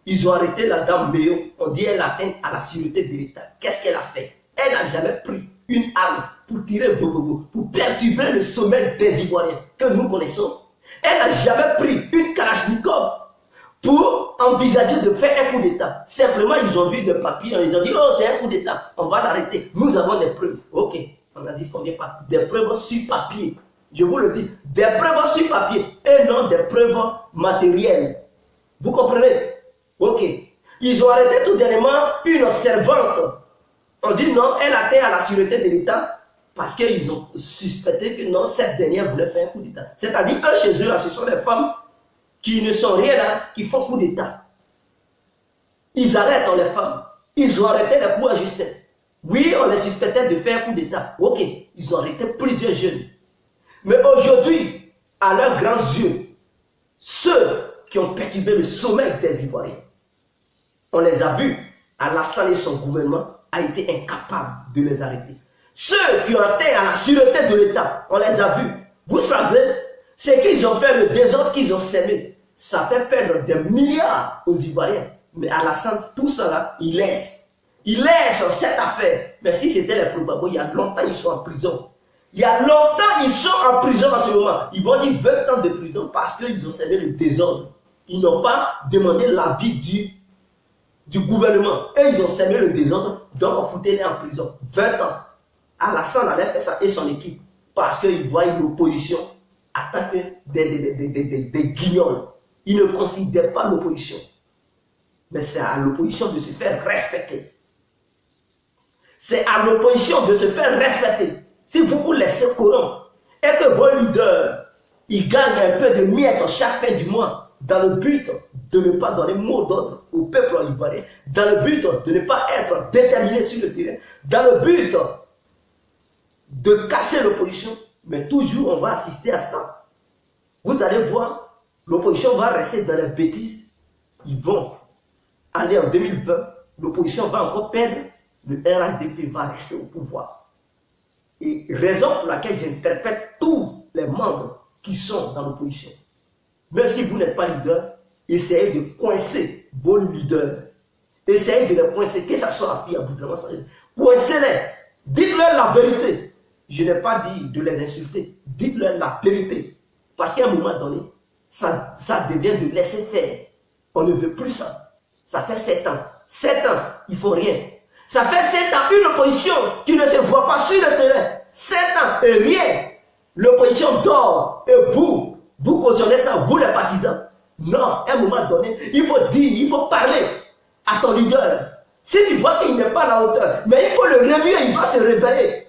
Ils ont arrêté la dame Méo. On dit qu'elle atteint à la sûreté de l'État. Qu'est-ce qu'elle a fait? Elle n'a jamais pris une arme pour tirer Bobobo, pour perturber le sommet des Ivoiriens que nous connaissons. Elle n'a jamais pris une Kalachnikov pour envisager de faire un coup d'État. Simplement, ils ont vu des papiers, ils ont dit, oh, c'est un coup d'État, on va l'arrêter. Nous avons des preuves. Ok, on a dit ce qu'on vient pas. Des preuves sur papier. Je vous le dis, des preuves sur papier et non des preuves matérielles. Vous comprenez? Ok. Ils ont arrêté tout dernièrement une servante. On dit non, elle atteint à la sûreté de l'État parce qu'ils ont suspecté que non, cette dernière voulait faire un coup d'État. C'est-à-dire que chez eux, là, ce sont des femmes qui ne sont rien là, qui font coup d'État. Ils arrêtent les femmes. Ils ont arrêté les coups à Justin. Oui, on les suspectait de faire un coup d'État. Ok, ils ont arrêté plusieurs jeunes. Mais aujourd'hui, à leurs grands yeux, ceux qui ont perturbé le sommeil des Ivoiriens, on les a vus. Alassane et son gouvernement a été incapable de les arrêter. Ceux qui ont atteint à la sûreté de l'État, on les a vus. Vous savez, c'est qu'ils ont fait le désordre qu'ils ont sémé. Ça fait perdre des milliards aux Ivoiriens. Mais Alassane, tout ça là, il laisse. Il laisse cette affaire. Mais si c'était les probabo, il y a longtemps, ils sont en prison. Il y a longtemps, ils sont en prison en ce moment. Ils vont dire 20 ans de prison parce qu'ils ont sémé le désordre. Ils n'ont pas demandé l'avis du gouvernement. Et ils ont sémé le désordre, donc on foutait les en prison. 20 ans. Alassane allait faire ça et son équipe. Parce qu'ils voient l'opposition en tant que des guignols. Ils ne considèrent pas l'opposition. Mais c'est à l'opposition de se faire respecter. C'est à l'opposition de se faire respecter. Si vous vous laissez corrompre et que vos leaders, ils gagnent un peu de miettes chaque fin du mois dans le but de ne pas donner mot d'ordre au peuple ivoirien, dans le but de ne pas être déterminé sur le terrain, dans le but de casser l'opposition, mais toujours on va assister à ça. Vous allez voir, l'opposition va rester dans les bêtises. Ils vont aller en 2020, l'opposition va encore perdre, le RHDP va rester au pouvoir. Et raison pour laquelle j'interpelle tous les membres qui sont dans l'opposition. Même si vous n'êtes pas leader, essayez de coincer vos leaders. Essayez de les coincer, que ce soit à Fille, à Boudouin, coincez-les. Dites-leur la vérité. Je n'ai pas dit de les insulter. Dites-leur la vérité. Parce qu'à un moment donné, ça devient de laisser faire. On ne veut plus ça. Ça fait 7 ans. 7 ans, il ne faut rien. Ça fait 7 ans, une opposition qui ne se voit pas sur le terrain. 7 ans et rien. L'opposition dort. Et vous cautionnez ça, vous les partisans. Non, à un moment donné, il faut dire, il faut parler à ton leader. Si tu vois qu'il n'est pas à la hauteur, mais il faut le remuer, il doit se réveiller.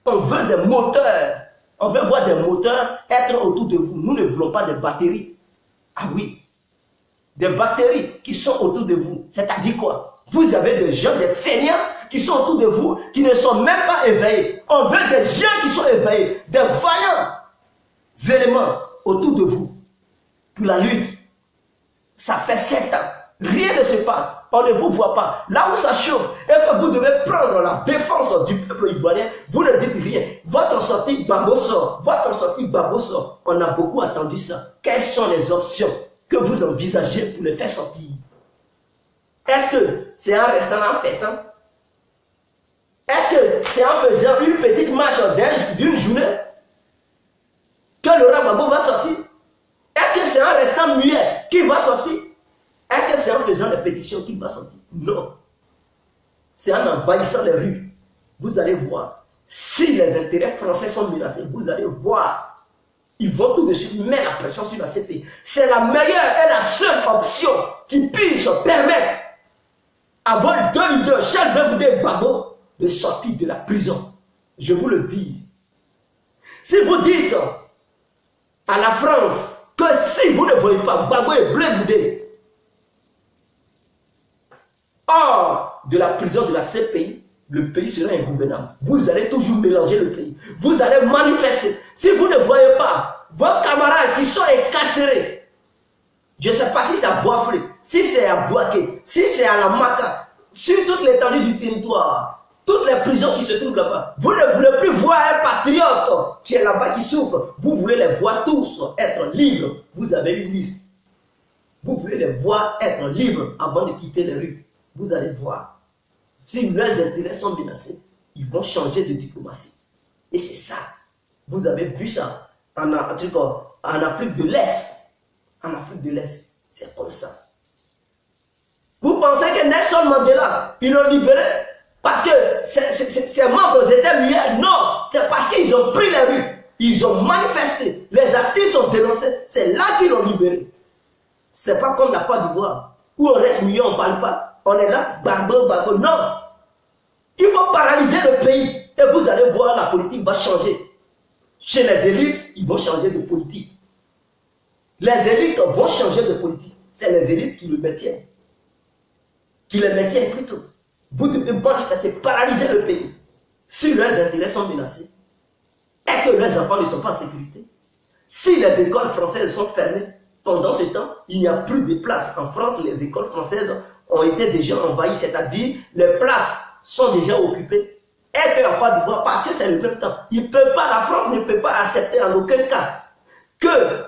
On veut des moteurs. On veut voir des moteurs être autour de vous. Nous ne voulons pas des batteries. Ah oui. Des batteries qui sont autour de vous. C'est-à-dire quoi? Vous avez des gens, des feignants qui sont autour de vous, qui ne sont même pas éveillés. On veut des gens qui sont éveillés, des vaillants éléments autour de vous pour la lutte. Ça fait 7 ans. Rien ne se passe. On ne vous voit pas. Là où ça chauffe et que vous devez prendre la défense du peuple ivoirien, vous ne dites rien. Votre sortie Gbagbo sort. Votre sortie Gbagbo sort. On a beaucoup entendu ça. Quelles sont les options que vous envisagez pour les faire sortir? Est-ce que c'est en restant en fêtant? Est-ce que c'est en faisant une petite marche d'une journée que Laurent Gbagbo va sortir? Est-ce que c'est en restant muet qu'il va sortir? Est-ce que c'est en faisant des pétitions qu'il va sortir? Non. C'est en envahissant les rues. Vous allez voir. Si les intérêts français sont menacés, vous allez voir. Ils vont tout de suite mettre la pression sur la CP. C'est la meilleure et la seule option qui puisse permettre à vos deux leaders, Charles Blé Boudé et Gbagbo, de sortir de la prison. Je vous le dis. Si vous dites à la France que si vous ne voyez pas Gbagbo et Blé Goudé hors de la prison de la CPI, le pays sera ingouvernable. Vous allez toujours mélanger le pays. Vous allez manifester. Si vous ne voyez pas vos camarades qui sont incarcérés, je ne sais pas si c'est à Boisflé, si c'est à Boaké, si c'est à la Maca, sur toute l'étendue du territoire, toutes les prisons qui se trouvent là-bas, vous ne voulez plus voir un patriote qui est là-bas, qui souffre. Vous voulez les voir tous être libres. Vous avez une liste. Vous voulez les voir être libres avant de quitter les rues. Vous allez voir. Si leurs intérêts sont menacés, ils vont changer de diplomatie. Et c'est ça. Vous avez vu ça en Afrique de l'Est. En Afrique de l'Est, c'est comme ça. Vous pensez que Nelson Mandela, ils l'ont libéré parce que ses membres étaient muets? Non, c'est parce qu'ils ont pris les rues. Ils ont manifesté. Les artistes ont dénoncé. C'est là qu'ils l'ont libéré. C'est pas comme la Côte d'Ivoire, où on reste muet, on ne parle pas. On est là, barbeau. Non. Il faut paralyser le pays. Et vous allez voir, la politique va changer. Chez les élites, ils vont changer de politique. Les élites vont changer de politique. C'est les élites qui le maintiennent. Qui le maintiennent plutôt. Vous devez manifester, paralyser le pays. Si leurs intérêts sont menacés, et que leurs enfants ne sont pas en sécurité. Si les écoles françaises sont fermées, pendant ce temps, il n'y a plus de place. En France, les écoles françaises ont été déjà envahies, c'est-à-dire les places sont déjà occupées. Et qu'en Côte d'Ivoire, parce que c'est le même temps, la France ne peut pas accepter en aucun cas que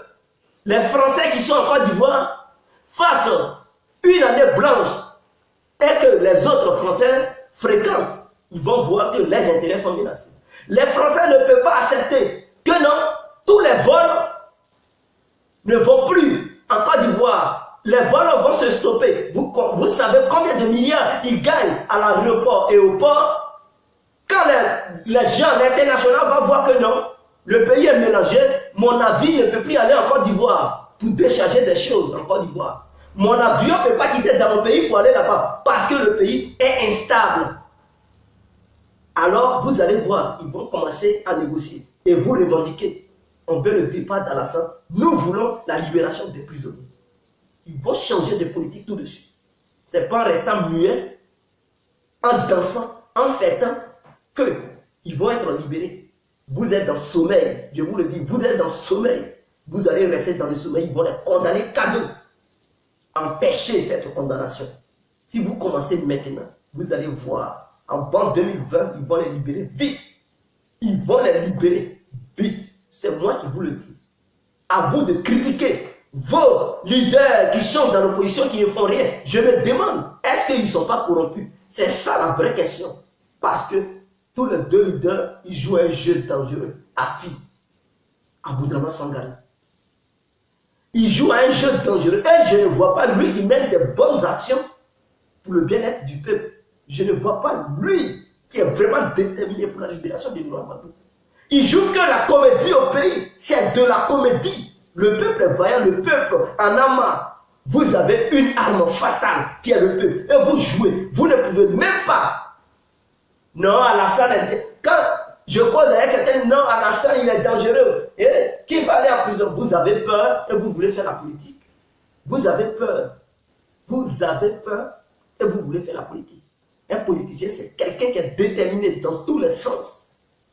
les Français qui sont en Côte d'Ivoire fassent une année blanche et que les autres Français fréquentent. Ils vont voir que les intérêts sont menacés. Les Français ne peuvent pas accepter que non, tous les vols ne vont plus en Côte d'Ivoire. Les vols vont se stopper. Vous savez combien de milliards ils gagnent à l'aéroport et au port? Quand les gens internationaux vont voir que non, le pays est mélangé, mon avion ne peut plus aller en Côte d'Ivoire pour décharger des choses en Côte d'Ivoire. Mon avion ne peut pas quitter dans mon pays pour aller là-bas parce que le pays est instable. Alors vous allez voir, ils vont commencer à négocier et vous revendiquez. On veut le départ d'Alassane. Nous voulons la libération des prisonniers. Ils vont changer de politique tout de suite. Ce n'est pas en restant muets, en dansant, en fêtant, qu'ils vont être libérés. Vous êtes dans le sommeil, je vous le dis, vous êtes dans le sommeil. Vous allez rester dans le sommeil, ils vont les condamner cadeau. Empêchez cette condamnation. Si vous commencez maintenant, vous allez voir, avant 2020, ils vont les libérer vite. Ils vont les libérer vite. C'est moi qui vous le dis. À vous de critiquer vos leaders qui sont dans l'opposition, qui ne font rien. Je me demande, est-ce qu'ils ne sont pas corrompus? C'est ça la vraie question. Parce que tous les deux leaders, ils jouent un jeu dangereux. Afi, Aboudrama Sangari. Ils jouent un jeu dangereux. Et je ne vois pas lui qui mène des bonnes actions pour le bien-être du peuple. Je ne vois pas lui qui est vraiment déterminé pour la libération de Nouramadou. Il joue que la comédie au pays. C'est de la comédie. Le peuple est vaillant, le peuple en a marre. Vous avez une arme fatale qui est le peuple. Et vous jouez. Vous ne pouvez même pas. Non, Alassane, quand je cause à un certain non, Alassane, il est dangereux. Et qui va aller en prison? Vous avez peur et vous voulez faire la politique. Vous avez peur. Vous avez peur et vous voulez faire la politique. Un politicien, c'est quelqu'un qui est déterminé dans tous les sens,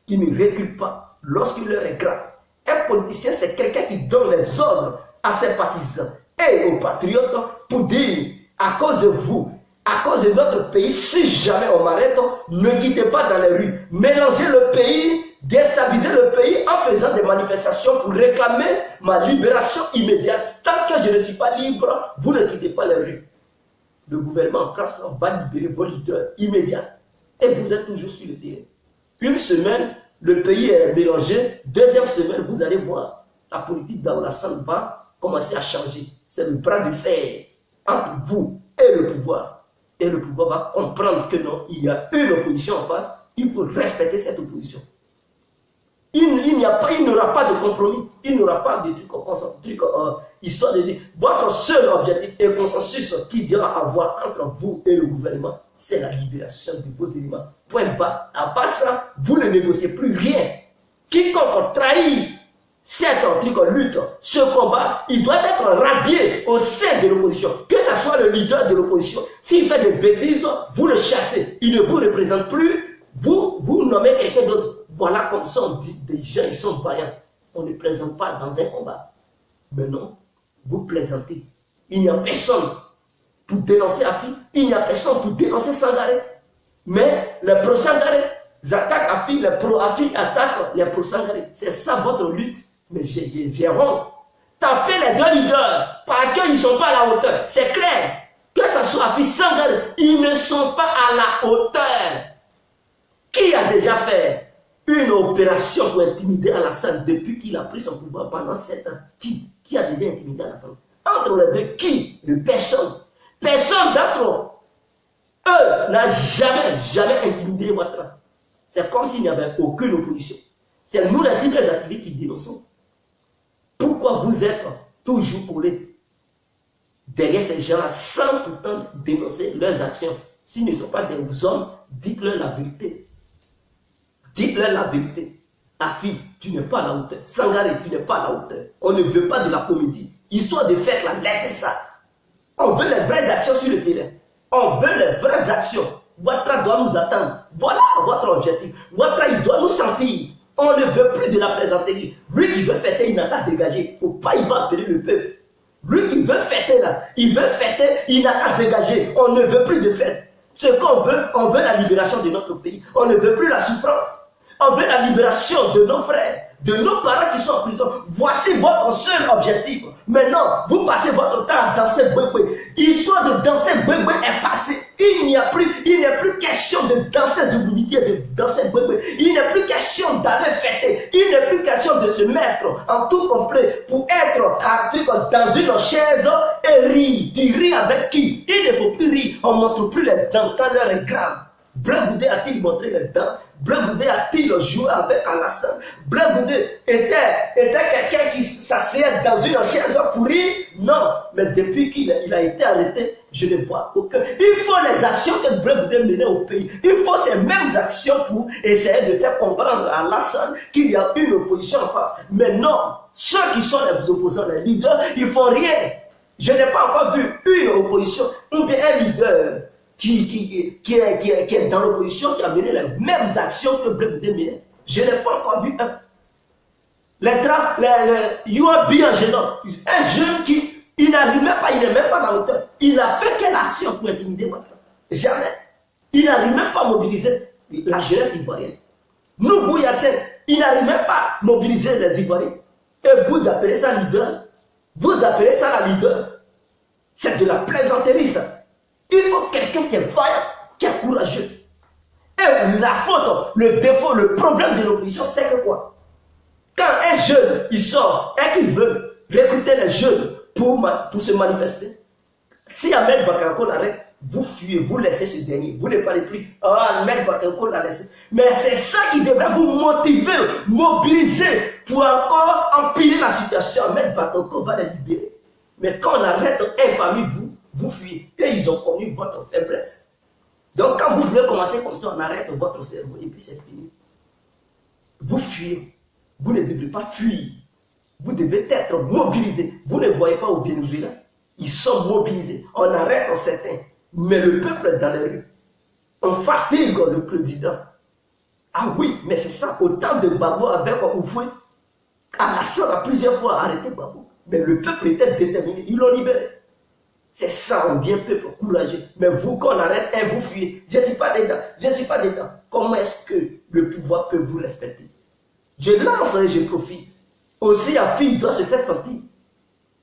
qui ne recule pas lorsqu'il leur est grave. Un politicien, c'est quelqu'un qui donne les ordres à ses partisans et aux patriotes pour dire, à cause de vous, à cause de notre pays, si jamais on m'arrête, ne quittez pas dans les rues. Mélangez le pays, déstabiliser le pays en faisant des manifestations pour réclamer ma libération immédiate. Tant que je ne suis pas libre, vous ne quittez pas les rues. Le gouvernement en place va libérer vos leaders immédiats. Et vous êtes toujours sur le terrain. Une semaine, le pays est mélangé. Deuxième semaine, vous allez voir, la politique d'Alassane va commencer à changer. C'est le bras de fer entre vous et le pouvoir. Et le pouvoir va comprendre que non, il y a une opposition en face. Il faut respecter cette opposition. Il n'aura pas de compromis. Il n'aura pas de truc histoire de dire. Votre seul objectif et consensus qu'il doit avoir entre vous et le gouvernement, c'est la libération de vos éléments. Point bas. À part ça, vous ne négociez plus rien. Quiconque trahit cette lutte, ce combat, il doit être radié au sein de l'opposition. Que ce soit le leader de l'opposition, s'il fait des bêtises, vous le chassez. Il ne vous représente plus. Vous nommez quelqu'un d'autre. Voilà comme ça on dit, des gens, ils sont vaillants. On ne plaisante pas dans un combat. Mais non, vous plaisantez. Il n'y a personne pour dénoncer Afi. Il n'y a personne pour dénoncer Sangaré. Mais les pro-Sangaré attaquent Afi, les pro-Afi attaquent les pro-Sangaré. C'est ça votre lutte. Mais j'ai honte. Tapez les deux leaders parce qu'ils ne sont pas à la hauteur. C'est clair. Que ce soit Afi, Sangaré, ils ne sont pas à la hauteur. Qui a déjà fait une opération pour intimider Alassane depuis qu'il a pris son pouvoir pendant 7 ans? Qui a déjà intimidé Alassane? Entre les deux, qui? Personne. Personne d'entre eux n'a jamais intimidé Ouattara. C'est comme s'il n'y avait aucune opposition. C'est nous les simples activistes qui dénonçons. Pourquoi vous êtes toujours collés derrière ces gens-là sans pourtant dénoncer leurs actions? S'ils ne sont pas des hommes, dites-leur la vérité. Dites-leur la vérité. Afi, tu n'es pas à la hauteur. Sangaré, tu n'es pas à la hauteur. On ne veut pas de la comédie. Histoire de faire là, laissez ça. On veut les vraies actions sur le terrain. On veut les vraies actions. Ouattara doit nous attendre. Voilà votre objectif. Ouattara, il doit nous sentir. On ne veut plus de la plaisanterie. Lui qui veut fêter, il n'a qu'à dégager. Faut pas, il va appeler le peuple. Lui qui veut fêter là, il veut fêter, il n'a qu'à dégager. On ne veut plus de fête. Ce qu'on veut, on veut la libération de notre pays. On ne veut plus la souffrance. On veut la libération de nos frères, de nos parents qui sont en prison. Voici votre seul objectif. Maintenant, vous passez votre temps à danser boué-boué. L'histoire de danser boué-boué est passée. Il n'est plus question de danser Zougoumiti et de danser boué-boué. Il n'est plus question d'aller fêter. Il n'est plus question de se mettre en tout complet pour être dans une chaise et rire. Tu ris avec qui? Il ne faut plus rire. On ne montre plus les dents quand l'heure est grave. Bleu Goudé a-t-il montré les dents? Bleu Goudé a-t-il joué avec Alassane? Bleu Goudé était quelqu'un qui s'asseyait dans une chaise pour rire? Non, mais depuis qu'il a été arrêté, je ne vois aucun. Il faut les actions que Bleu Goudé menait au pays. Il faut ces mêmes actions pour essayer de faire comprendre à Alassane qu'il y a une opposition en face. Mais non, ceux qui sont les opposants, les leaders, ils ne font rien. Je n'ai pas encore vu une opposition ou bien un leader qui est dans l'opposition, qui a mené les mêmes actions que Bleu Goudé menait. Je n'ai pas encore vu un. You are bien gênant. Un jeune qui, il n'arrive même pas, il n'est même pas dans l'auteur. Il n'a fait quelle action pour intimider Ouattara? Jamais. Il n'arrive même pas à mobiliser la jeunesse ivoirienne. Nous, Bouyassé, il n'arrive même pas à mobiliser les Ivoiriens. Et vous appelez ça leader? Vous appelez ça la leader? C'est de la plaisanterie, ça. Il faut quelqu'un qui est vaillant, qui est courageux. Et la faute, le défaut, le problème de l'opposition, c'est que quoi? Quand un jeune, il sort et qu'il veut recruter les jeunes pour se manifester, si Ahmed Bakayoko l'arrête, vous fuyez, vous laissez ce dernier. Vous ne parlez plus. Ah, Ahmed Bakayoko l'a laissé. Mais c'est ça qui devrait vous motiver, mobiliser pour encore empirer la situation. Ahmed Bakayoko va les libérer. Mais quand on arrête un parmi vous, vous fuyez. Et ils ont connu votre faiblesse. Donc quand vous voulez commencer comme ça, on arrête votre cerveau et puis c'est fini. Vous fuyez. Vous ne devez pas fuir. Vous devez être mobilisé. Vous ne voyez pas au Venezuela. Ils sont mobilisés. On arrête certains. Mais le peuple est dans les rues. On fatigue le président. Ah oui, mais c'est ça. Autant de Gbagbo avec Oufoué. Alassane a plusieurs fois arrêté Gbagbo. Mais le peuple était déterminé. Ils l'ont libéré. C'est ça, on dit un peuple courageux. Mais vous, quand on arrête, vous fuyez. Je ne suis pas dedans. Je ne suis pas dedans. Comment est-ce que le pouvoir peut vous respecter? Je lance et je profite. Aussi, Afi, il doit se faire sentir.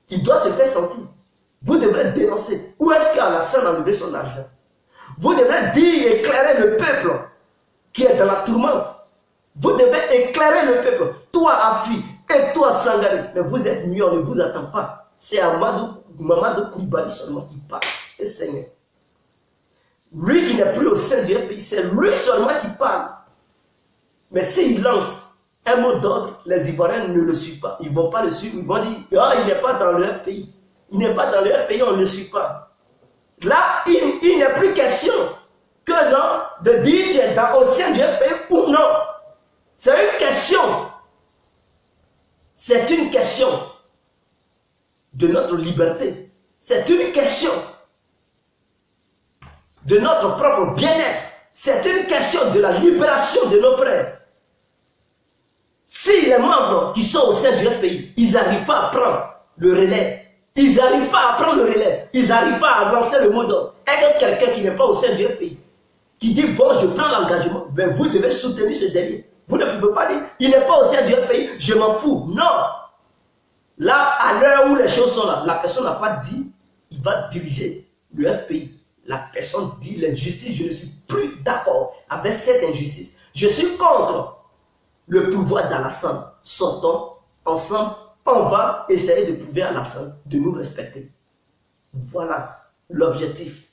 Il doit se faire sentir. Vous devrez dénoncer. Où est-ce qu'Alassane a enlevé son argent? Vous devrez dire, éclairer le peuple qui est dans la tourmente. Vous devez éclairer le peuple. Toi, Afi, et toi, Sangaré. Mais vous êtes mieux, on ne vous attend pas. C'est Mamadou Koulibaly seulement qui parle. Et Seigneur. Lui qui n'est plus au sein du pays, c'est lui seulement qui parle. Mais s'il lance un mot d'ordre, les Ivoiriens ne le suivent pas. Ils ne vont pas le suivre. Ils vont dire, ah, il n'est pas dans leur pays. Il n'est pas dans leur pays, on ne le suit pas. Là, il n'est plus question que non, de dire tu es au sein du pays ou non. C'est une question. C'est une question de notre liberté. C'est une question de notre propre bien-être. C'est une question de la libération de nos frères. Si les membres qui sont au sein du FPI, ils n'arrivent pas à prendre le relais, ils n'arrivent pas à prendre le relais, ils n'arrivent pas à lancer le mot d'ordre, et que quelqu'un qui n'est pas au sein du FPI, qui dit bon, je prends l'engagement, ben vous devez soutenir ce dernier. Vous ne pouvez pas dire, il n'est pas au sein du FPI, je m'en fous. Non. Là, à l'heure où les choses sont là, la personne n'a pas dit, il va diriger le FPI. La personne dit l'injustice, je ne suis plus d'accord avec cette injustice. Je suis contre le pouvoir d'Alassane. Sortons ensemble, on va essayer de prouver à Alassane de nous respecter. Voilà l'objectif.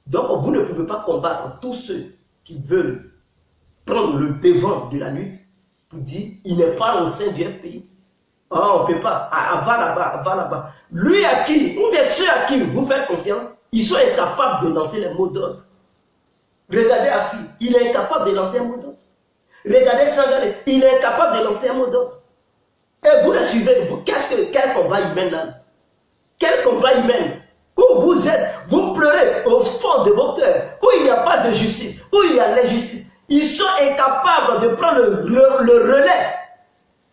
Donc vous ne pouvez pas combattre tous ceux qui veulent prendre le devant de la lutte pour dire il n'est pas au sein du FPI. Oh, on ne peut pas. Va là-bas, va là-bas. Lui à qui, ou bien ceux à qui vous faites confiance, ils sont incapables de lancer les mots d'ordre. Regardez Afi, il est incapable de lancer un mot d'ordre. Regardez Sangaré, il est incapable de lancer un mot d'ordre. Et vous le suivez, quel combat il mène là? Quel combat il mène? Où vous êtes, vous pleurez au fond de vos cœurs, où il n'y a pas de justice, où il y a l'injustice. Ils sont incapables de prendre le relais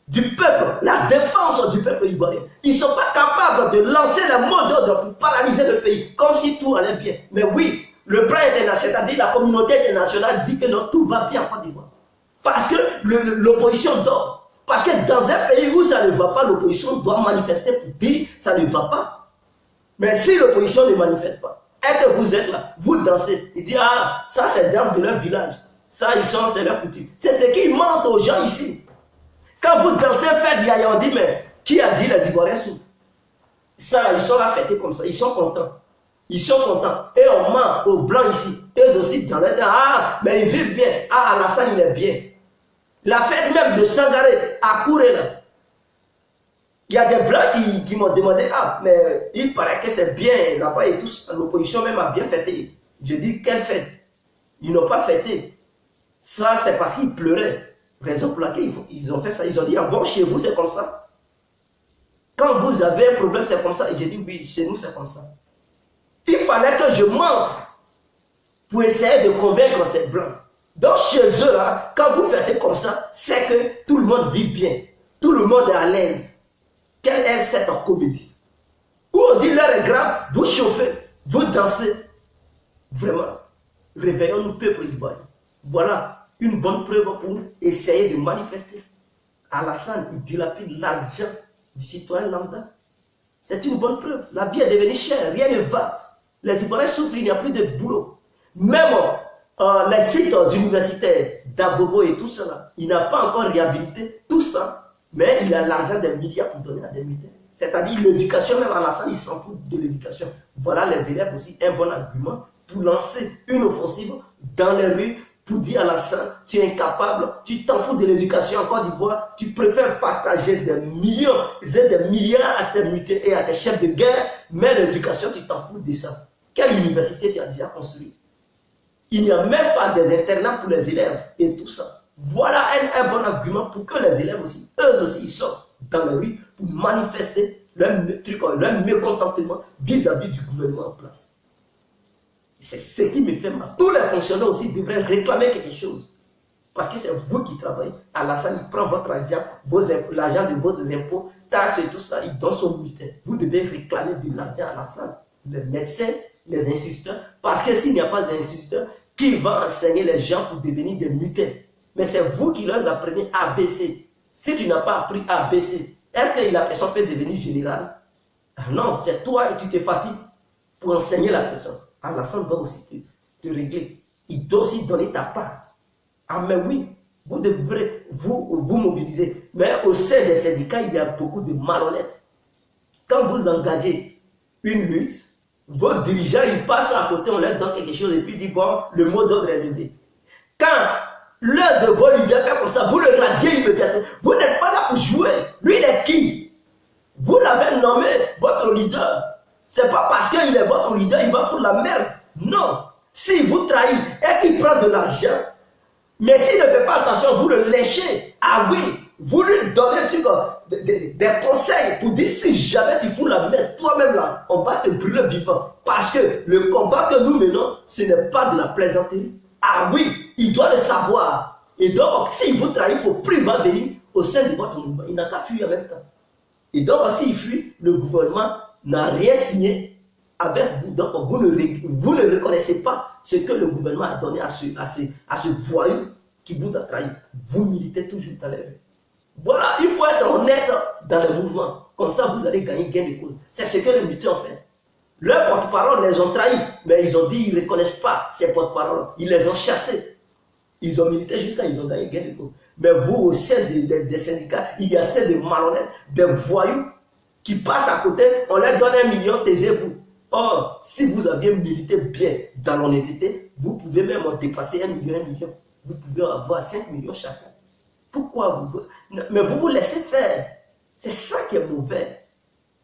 du peuple, la défense du peuple ivoirien. Ils ne sont pas capables de lancer le mot d'ordre pour paralyser le pays, comme si tout allait bien. Mais oui, le plan international, c'est-à-dire la communauté internationale dit que non, tout va bien en Côte d'Ivoire. Parce que l'opposition dort. Parce que dans un pays où ça ne va pas, l'opposition doit manifester pour dire ça ne va pas. Mais si l'opposition ne manifeste pas, et que vous êtes là, vous dansez, il dit ah, ça c'est danse de leur village. Ça, c'est leur coutume. C'est ce qui mentent aux gens ici. Quand vous dansez, faites yaya, on dit, mais qui a dit les Ivoiriens souffrent? Ça, ils sont là fêtés comme ça, ils sont contents. Ils sont contents. Et on ment aux blancs ici. Eux aussi, dans leur temps, ah, mais ils vivent bien. Ah, Alassane, il est bien. La fête même de Sangaré, à Kouré, là. Il y a des blancs qui m'ont demandé, ah, mais il paraît que c'est bien là-bas et tout. L'opposition même a bien fêté. Je dis, quelle fête? Ils n'ont pas fêté. Ça, c'est parce qu'ils pleuraient. Raison pour laquelle ils ont fait ça. Ils ont dit, ah bon, chez vous, c'est comme ça. Quand vous avez un problème, c'est comme ça. Et j'ai dit, oui, chez nous, c'est comme ça. Il fallait que je mente pour essayer de convaincre ces blancs. Donc, chez eux, là, quand vous faites comme ça, c'est que tout le monde vit bien. Tout le monde est à l'aise. Quelle est cette comédie? Où on dit l'heure est grave, vous chauffez, vous dansez. Vraiment, réveillons-nous, peuple ivoirien. Voilà une bonne preuve pour essayer de manifester. Alassane, il dilapide l'argent du citoyen lambda. C'est une bonne preuve. La vie est devenue chère, rien ne va. Les Ivoiriens souffrent, il n'y a plus de boulot. Même les sites universitaires d'Abobo et tout cela, il n'a pas encore réhabilité tout ça, mais il a l'argent des milliards pour donner à des militaires. C'est-à-dire l'éducation, même Alassane, il s'en fout de l'éducation. Voilà les élèves aussi, un bon argument pour lancer une offensive dans les rues, pour dire à Alassane, tu es incapable, tu t'en fous de l'éducation en Côte d'Ivoire, tu préfères partager des millions, des milliards à tes militaires et à tes chefs de guerre, mais l'éducation, tu t'en fous de ça. Quelle université tu as déjà construit? Il n'y a même pas des internats pour les élèves et tout ça. Voilà un bon argument pour que les élèves aussi, eux aussi, ils sortent dans les rues pour manifester leur mécontentement vis-à-vis du gouvernement en place. C'est ce qui me fait mal. Tous les fonctionnaires aussi devraient réclamer quelque chose. Parce que c'est vous qui travaillez. Alassane, il prend votre argent, l'argent de vos impôts, taxes et tout ça, il donne son bulletin. Vous devez réclamer de l'argent à Alassane. Les médecins, les instituteurs. Parce que s'il n'y a pas d'instituteurs, qui va enseigner les gens pour devenir des mutins? Mais c'est vous qui leur apprenez ABC. Si tu n'as pas appris ABC, est-ce que la personne peut devenir générale? Non, c'est toi et tu te fatigues pour enseigner la personne. Alassane doit aussi te régler. Il doit aussi donner ta part. Ah mais oui, vous devrez vous mobiliser. Mais au sein des syndicats, il y a beaucoup de malhonnêtes. Quand vous engagez une lutte, vos dirigeants, ils passent à côté, on leur donne quelque chose et puis ils disent, bon, le mot d'ordre est levé. Quand l'un de vos leaders fait comme ça, vous le radiez immédiatement. Vous n'êtes pas là pour jouer. Lui, il est qui? Vous l'avez nommé votre leader. C'est pas parce qu'il est votre leader, il va foutre la merde. Non. Si vous trahissez et qu'il prend de l'argent, mais s'il ne fait pas attention, vous le léchez. Ah oui, vous lui donnez des conseils pour dire si jamais tu fous la main toi-même là, on va te brûler vivant. Parce que le combat que nous menons, ce n'est pas de la plaisanterie. Ah oui, il doit le savoir. Et donc, s'il vous trahit, il faut plus il va venir au sein de votre mouvement. Il n'a qu'à fuir en même temps. Et donc, s'il fuit, le gouvernement n'a rien signé avec vous. Donc, vous ne reconnaissez pas ce que le gouvernement a donné à ce voyou qui vous a trahi. Vous militez toujours dans les rues. Voilà, il faut être honnête dans le mouvement. Comme ça, vous allez gagner gain de cause. C'est ce que les militants ont fait. Leurs porte-parole les ont trahis, mais ils ont dit qu'ils ne reconnaissent pas ces porte-paroles. Ils les ont chassés. Ils ont milité jusqu'à ils ont gagné gain de cause. Mais vous, au sein des syndicats, il y a ces malhonnêtes, des voyous qui passent à côté. On leur donne 1 million, taisez-vous. Or, si vous aviez milité bien dans l'honnêteté, vous pouvez même dépasser 1 million, 1 million. Vous pouvez avoir 5 millions chacun. Pourquoi vous... Mais vous vous laissez faire. C'est ça qui est mauvais.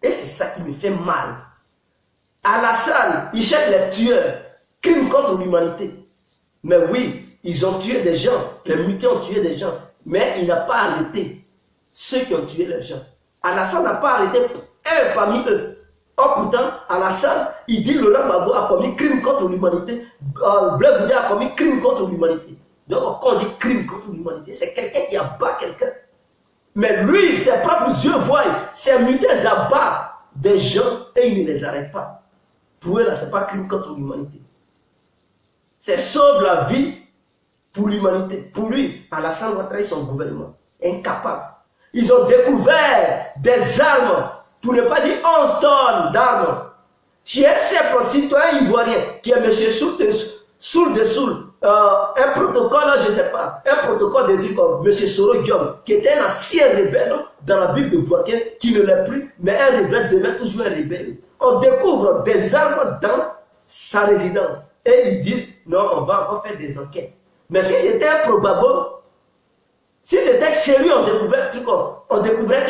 Et c'est ça qui me fait mal. Alassane, il cherche les tueurs. Crime contre l'humanité. Mais oui, ils ont tué des gens. Les militaires ont tué des gens. Mais il n'a pas arrêté ceux qui ont tué les gens. Alassane n'a pas arrêté un parmi eux. Or pourtant, Alassane, il dit Laurent Gbagbo a commis crime contre l'humanité. Blaise Boudet a commis crime contre l'humanité. Donc quand on dit crime contre l'humanité, c'est quelqu'un qui abat quelqu'un. Mais lui, ses propres yeux voient, ses militaires abattent des gens et il ne les arrête pas. Pour eux, là, ce n'est pas crime contre l'humanité. C'est sauve la vie pour l'humanité. Pour lui, Alassane Ouattara et son gouvernement, incapable. Ils ont découvert des armes, pour ne pas dire 11 tonnes d'armes. Chez un simple citoyen ivoirien, qui est M. Soul, un protocole, je ne sais pas, un protocole de type comme M. Soro Guillaume, qui était un ancien rebelle dans la ville de Bouaké, qui ne l'est plus, mais un rebelle demeure toujours un rebelle. On découvre des armes dans sa résidence. Et ils disent, non, on va encore faire des enquêtes. Mais si c'était un probable, si c'était chez lui, on découvrait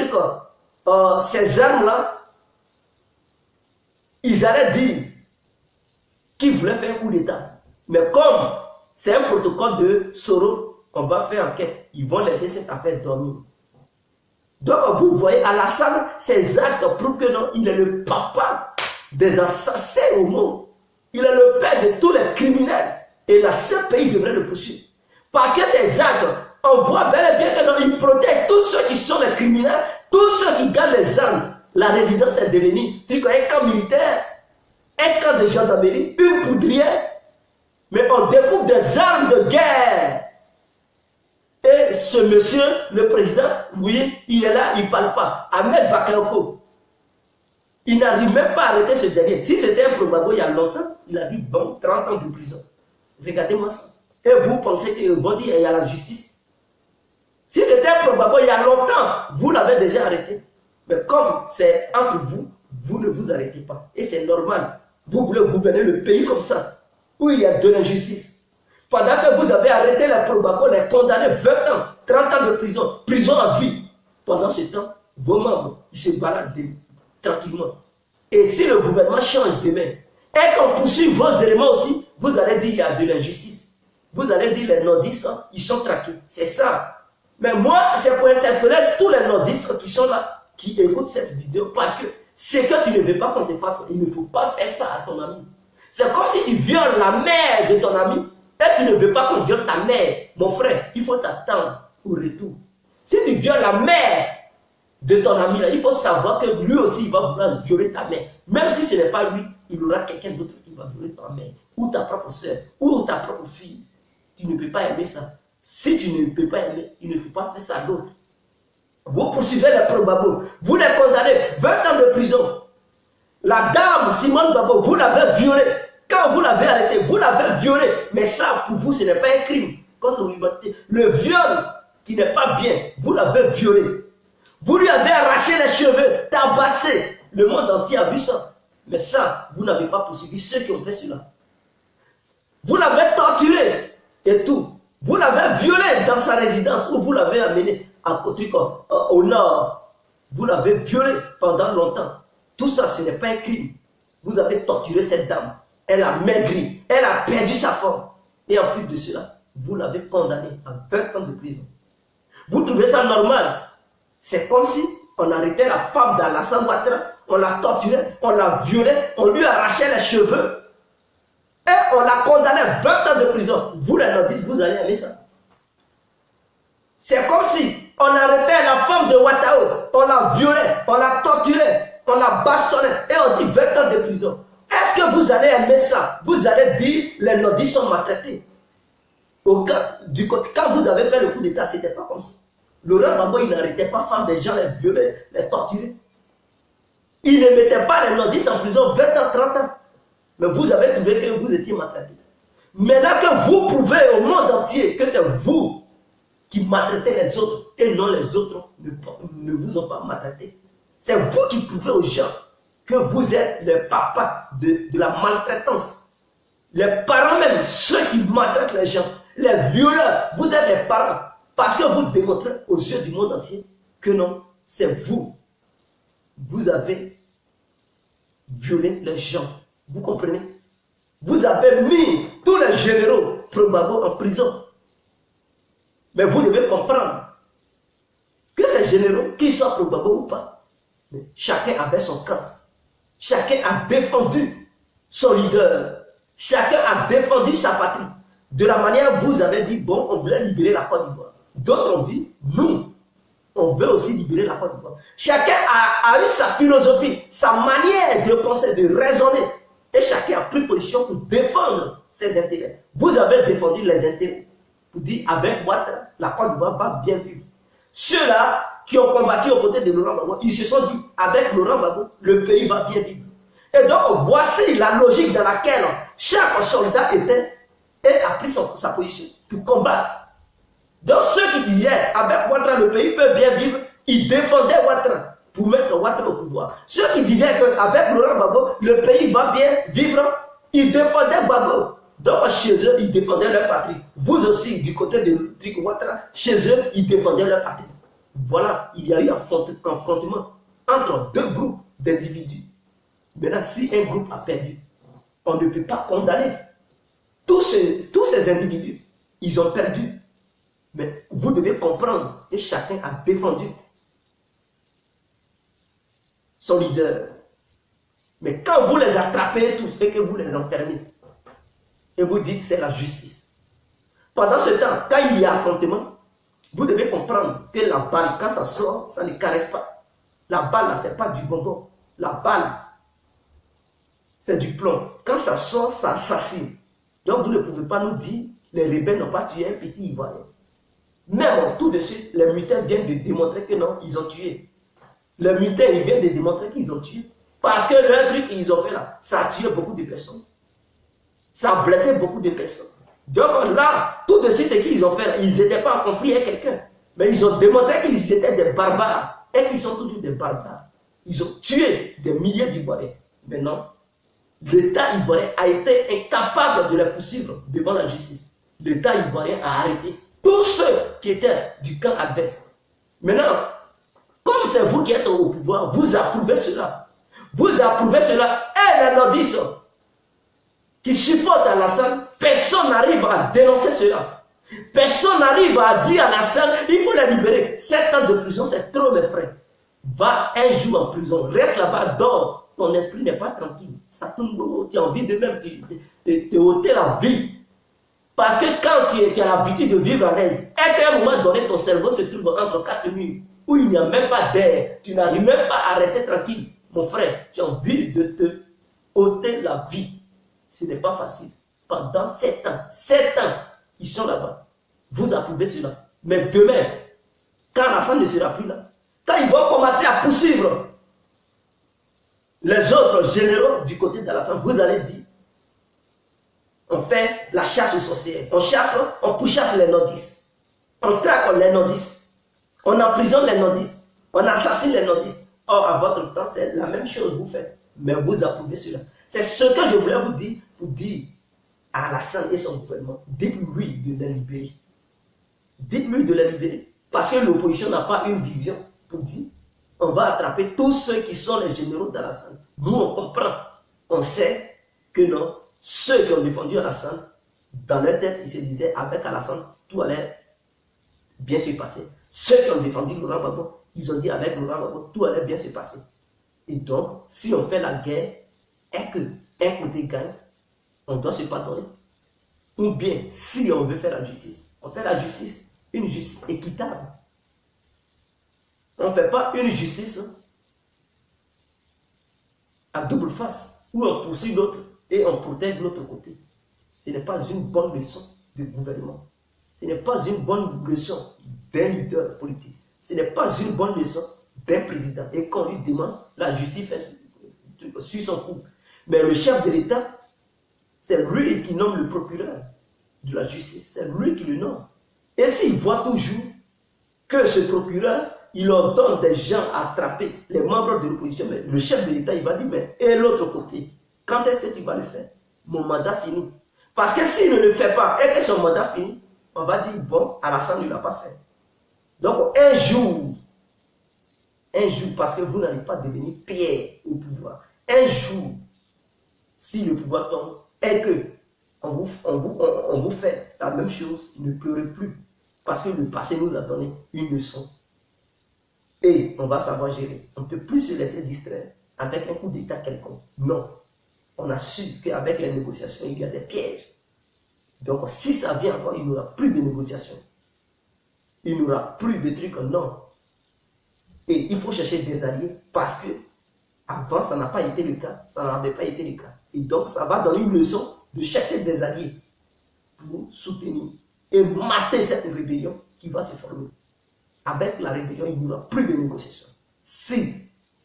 ces armes-là, ils allaient dire qu'ils voulaient faire un coup d'État. Mais comme c'est un protocole de Soro, on va faire enquête. Ils vont laisser cette affaire dormir. Donc vous voyez, Alassane, ses actes prouvent que non, il est le papa des assassins au monde. Il est le père de tous les criminels. Et la seule pays devrait le poursuivre. Parce que ces actes, on voit bel et bien que non, il protège tous ceux qui sont les criminels, tous ceux qui gardent les armes. La résidence est devenue un camp militaire, un camp de gendarmerie, une poudrière. Mais on découvre des armes de guerre. Et ce monsieur, le président, oui, il est là, il ne parle pas. Ahmed Bakayoko, il n'arrive même pas à arrêter ce dernier. Si c'était un probable il y a longtemps, il a dit bon, 30 ans de prison. Regardez-moi ça. Et vous pensez qu'ils vont dire il y a la justice. Si c'était un probable il y a longtemps, vous l'avez déjà arrêté. Mais comme c'est entre vous, vous ne vous arrêtez pas. Et c'est normal. Vous voulez gouverner le pays comme ça, où il y a de l'injustice. Pendant que vous avez arrêté les probables, les condamnés 20 ans, 30 ans de prison, prison à vie. Pendant ce temps, vos membres, ils se baladent tranquillement. Et si le gouvernement change demain, et qu'on poursuit vos éléments aussi, vous allez dire qu'il y a de l'injustice. Vous allez dire les nordistes, ils sont traqués. C'est ça. Mais moi, c'est pour interpeller tous les nordistes qui sont là, qui écoutent cette vidéo, parce que c'est que tu ne veux pas qu'on te fasse, il ne faut pas faire ça à ton ami. C'est comme si tu violes la mère de ton ami, et tu ne veux pas qu'on viole ta mère. Mon frère, il faut t'attendre au retour. Si tu violes la mère de ton ami, là, il faut savoir que lui aussi, il va vouloir violer ta mère. Même si ce n'est pas lui, il aura quelqu'un d'autre qui va violer ta mère, ou ta propre soeur, ou ta propre fille. Tu ne peux pas aimer ça. Si tu ne peux pas aimer, il ne faut pas faire ça à d'autres. Vous poursuivez les probables, vous les condamnez 20 ans de prison. La dame Simone Babo, vous l'avez violée. Quand vous l'avez arrêtée, vous l'avez violée. Mais ça, pour vous, ce n'est pas un crime contre l'humanité. Le viol qui n'est pas bien, vous l'avez violé. Vous lui avez arraché les cheveux, tabassé. Le monde entier a vu ça. Mais ça, vous n'avez pas poursuivi ceux qui ont fait cela. Vous l'avez torturé et tout. Vous l'avez violé dans sa résidence où vous l'avez amené au nord. Vous l'avez violé pendant longtemps. Tout ça, ce n'est pas un crime. Vous avez torturé cette dame. Elle a maigri. Elle a perdu sa forme. Et en plus de cela, vous l'avez condamnée à 20 ans de prison. Vous trouvez ça normal? C'est comme si on arrêtait la femme d'Alassane Ouattara, on la torturait, on la violait, on lui arrachait les cheveux et on la condamnait 20 ans de prison. Vous les nordistes, vous allez aimer ça. C'est comme si on arrêtait la femme de Ouattara, on la violait, on la torturait, on la bastonnait et on dit 20 ans de prison. Est-ce que vous allez aimer ça? Vous allez dire les nordistes sont maltraités. Quand vous avez fait le coup d'État, ce n'était pas comme ça. Laurent Gbagbo, il n'arrêtait pas de faire des gens, les violer, les torturer. Il ne mettait pas les nordistes en prison 20 ans, 30 ans. Mais vous avez trouvé que vous étiez maltraités. Maintenant que vous prouvez au monde entier que c'est vous qui maltraitez les autres et non les autres ne vous ont pas maltraité. C'est vous qui prouvez aux gens que vous êtes les papas de la maltraitance. Les parents même, ceux qui maltraitent les gens, les violeurs, vous êtes les parents. Parce que vous démontrez aux yeux du monde entier que non, c'est vous. Vous avez violé les gens. Vous comprenez? Vous avez mis tous les généraux pro-Gbagbo en prison. Mais vous devez comprendre que ces généraux, qu'ils soient pro-Gbagbo ou pas, chacun avait son camp. Chacun a défendu son leader. Chacun a défendu sa patrie. De la manière vous avez dit, bon, on voulait libérer la Côte d'Ivoire. D'autres ont dit, nous, on veut aussi libérer la Côte d'Ivoire. Chacun a eu sa philosophie, sa manière de penser, de raisonner. Et chacun a pris position pour défendre ses intérêts. Vous avez défendu les intérêts. Pour dire, avec Ouattara, la Côte d'Ivoire va bien vivre. Ceux-là qui ont combattu aux côtés de Laurent Gbagbo, ils se sont dit, avec Laurent Gbagbo, le pays va bien vivre. Et donc, voici la logique dans laquelle chaque soldat était et a pris sa position pour combattre. Donc, ceux qui disaient, avec Ouattara, le pays peut bien vivre, ils défendaient Ouattara pour mettre Ouattara au pouvoir. Ceux qui disaient qu'avec Laurent Gbagbo, le pays va bien vivre, ils défendaient Gbagbo. Donc, chez eux, ils défendaient leur patrie. Vous aussi, du côté de Ouattara, chez eux, ils défendaient leur patrie. Voilà, il y a eu un affrontement entre deux groupes d'individus. Maintenant, si un groupe a perdu, on ne peut pas condamner. Tous ces individus, ils ont perdu. Mais vous devez comprendre que chacun a défendu son leader. Mais quand vous les attrapez tous et que vous les enfermez, et vous dites c'est la justice. Pendant ce temps, quand il y a affrontement, vous devez comprendre que la balle, quand ça sort, ça ne caresse pas. La balle, là, ce n'est pas du bonbon. La balle, c'est du plomb. Quand ça sort, ça assassine. Donc vous ne pouvez pas nous dire les rebelles n'ont pas tué un petit Ivoirien. Même tout de suite, les mutins viennent de démontrer que non, ils ont tué. Les mutins, ils viennent de démontrer qu'ils ont tué. Parce que le truc qu'ils ont fait là, ça a tué beaucoup de personnes. Ça a blessé beaucoup de personnes. Donc là, tout de suite, ce qu'ils ont fait, ils n'étaient pas en conflit avec quelqu'un. Mais ils ont démontré qu'ils étaient des barbares. Et qu'ils sont toujours des barbares. Ils ont tué des milliers d'Ivoiriens. Maintenant, l'État ivoirien a été incapable de les poursuivre devant la justice. L'État ivoirien a arrêté tous ceux qui étaient du camp adverse. Maintenant, comme c'est vous qui êtes au pouvoir, vous approuvez cela. Vous approuvez cela. Et les nordistes qui supportent Alassane, personne n'arrive à dénoncer cela. Personne n'arrive à dire à Alassane, il faut la libérer. 7 ans de prison, c'est trop, mes frères. Va un jour en prison, reste là-bas, dors. Ton esprit n'est pas tranquille. Ça tourne, tu as envie de même te ôter la vie. Parce que quand tu as l'habitude de vivre à l'aise, et qu'à un moment donné, ton cerveau se trouve entre 4 murs, où il n'y a même pas d'air, tu n'arrives même pas à rester tranquille. Mon frère, tu as envie de te ôter la vie. Ce n'est pas facile. Pendant 7 ans, 7 ans, ils sont là-bas. Vous approuvez cela. Mais demain, quand Alassane ne sera plus là, quand ils vont commencer à poursuivre les autres généraux du côté d'Alassane, vous allez dire, on fait la chasse aux sorcières. On chasse, on pourchasse les nordistes. On traque les nordistes. On emprisonne les nordistes. On assassine les nordistes. Or, à votre temps, c'est la même chose que vous faites. Mais vous approuvez cela. C'est ce que je voulais vous dire pour dire à Alassane et son gouvernement, dites-lui de la libérer. Dites-lui de la libérer. Parce que l'opposition n'a pas une vision pour dire, on va attraper tous ceux qui sont les généraux d'Alassane. Nous, on comprend. On sait que non, ceux qui ont défendu Alassane, dans leur tête, ils se disaient, avec Alassane, tout allait bien se passer. Ceux qui ont défendu Laurent Gbagbo, ils ont dit avec Laurent Gbagbo, tout allait bien se passer. Et donc, si on fait la guerre et qu'un côté gagne, on doit se pardonner. Ou bien, si on veut faire la justice, on fait la justice, une justice équitable. On ne fait pas une justice à double face, où on poursuit l'autre et on protège l'autre côté. Ce n'est pas une bonne leçon de gouvernement. Ce n'est pas une bonne leçon d'un leader politique. Ce n'est pas une bonne leçon d'un président. Et quand on lui demande, la justice fait sur son coup. Mais le chef de l'État, c'est lui qui nomme le procureur de la justice. C'est lui qui le nomme. Et s'il voit toujours que ce procureur, il ordonne des gens à attraper les membres de l'opposition, mais le chef de l'État, il va dire, mais et l'autre côté, quand est-ce que tu vas le faire? Mon mandat fini. Parce que s'il ne le fait pas et que son mandat finit, on va dire, bon, Alassane ne l'a pas fait. Donc, un jour, parce que vous n'allez pas devenir Pierre au pouvoir, un jour, si le pouvoir tombe et que on vous fait la même chose, ne pleurez plus. Parce que le passé nous a donné une leçon. Et on va savoir gérer. On ne peut plus se laisser distraire avec un coup d'État quelconque. Non. On a su qu'avec les négociations, il y a des pièges. Donc, si ça vient encore, il n'y aura plus de négociations. Il n'y aura plus de trucs, non. Et il faut chercher des alliés parce que avant, ça n'a pas été le cas. Ça n'avait pas été le cas. Et donc, ça va donner une leçon de chercher des alliés pour soutenir et mater cette rébellion qui va se former. Avec la rébellion, il n'y aura plus de négociations. Si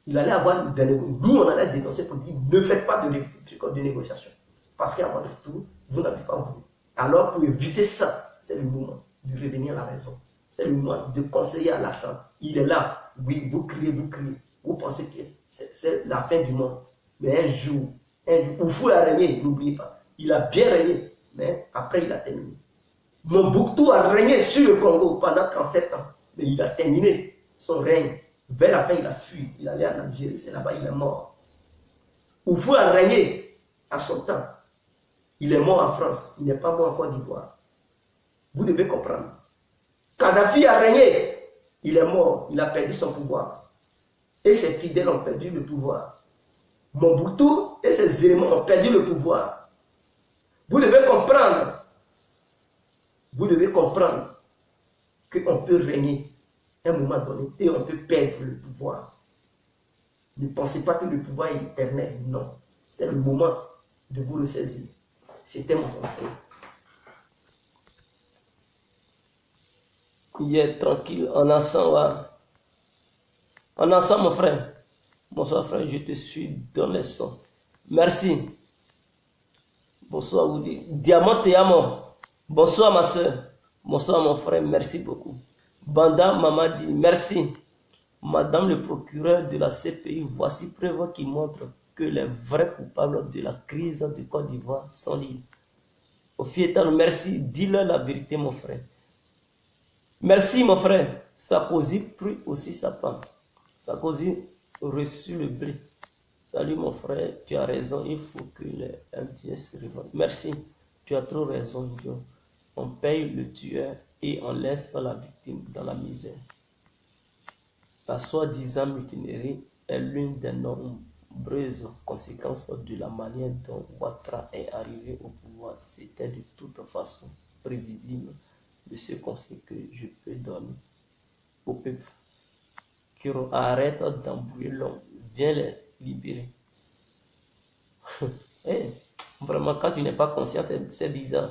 il allait avoir des négociations, nous on allait dénoncer pour dire ne faites pas de négociations. Parce qu'avant tout, vous n'avez pas voulu. Alors pour éviter ça, c'est le moment de revenir à la raison. C'est le moment de conseiller à Alassane. Il est là, oui, vous criez, vous pensez que c'est la fin du monde. Mais un jour, Oufou a régné, n'oubliez pas. Il a bien régné, mais après il a terminé. Mobutu a régné sur le Congo pendant 37 ans, mais il a terminé son règne. Vers la fin, il a fui, il allait en Algérie, c'est là-bas, il est mort. Oufou a régné à son temps. Il est mort en France, il n'est pas mort en Côte d'Ivoire. Vous devez comprendre. Kadhafi a régné, il est mort, il a perdu son pouvoir. Et ses fidèles ont perdu le pouvoir. Mobutu et ses éléments ont perdu le pouvoir. Vous devez comprendre. Vous devez comprendre qu'on peut régner à un moment donné et on peut perdre le pouvoir. Ne pensez pas que le pouvoir est éternel. Non. C'est le moment de vous le saisir. C'était mon conseil. Il est tranquille. En ensemble, mon frère. Bonsoir, frère. Je te suis dans les sons. Merci. Bonsoir, Woody. Diamant et Amon. Bonsoir ma soeur, bonsoir mon frère, merci beaucoup. Banda Mamadi, merci. Madame le procureur de la CPI, voici preuve qui montre que les vrais coupables de la crise de Côte d'Ivoire sont libres. Ofietan, merci, dis-leur la vérité mon frère. Merci mon frère, Sarkozy prit aussi sa femme. Sarkozy reçut le blé. Salut mon frère, tu as raison, il faut que les MTS reviennent. Merci, tu as trop raison, Joe. On paye le tueur et on laisse la victime dans la misère. La soi-disant mutinerie est l'une des nombreuses conséquences de la manière dont Ouattara est arrivé au pouvoir. C'était de toute façon prévisible de ce conseil que je peux donner au peuple. Qui arrête d'embrouiller l'homme, viens les libérer. Hey, vraiment, quand tu n'es pas conscient, c'est bizarre.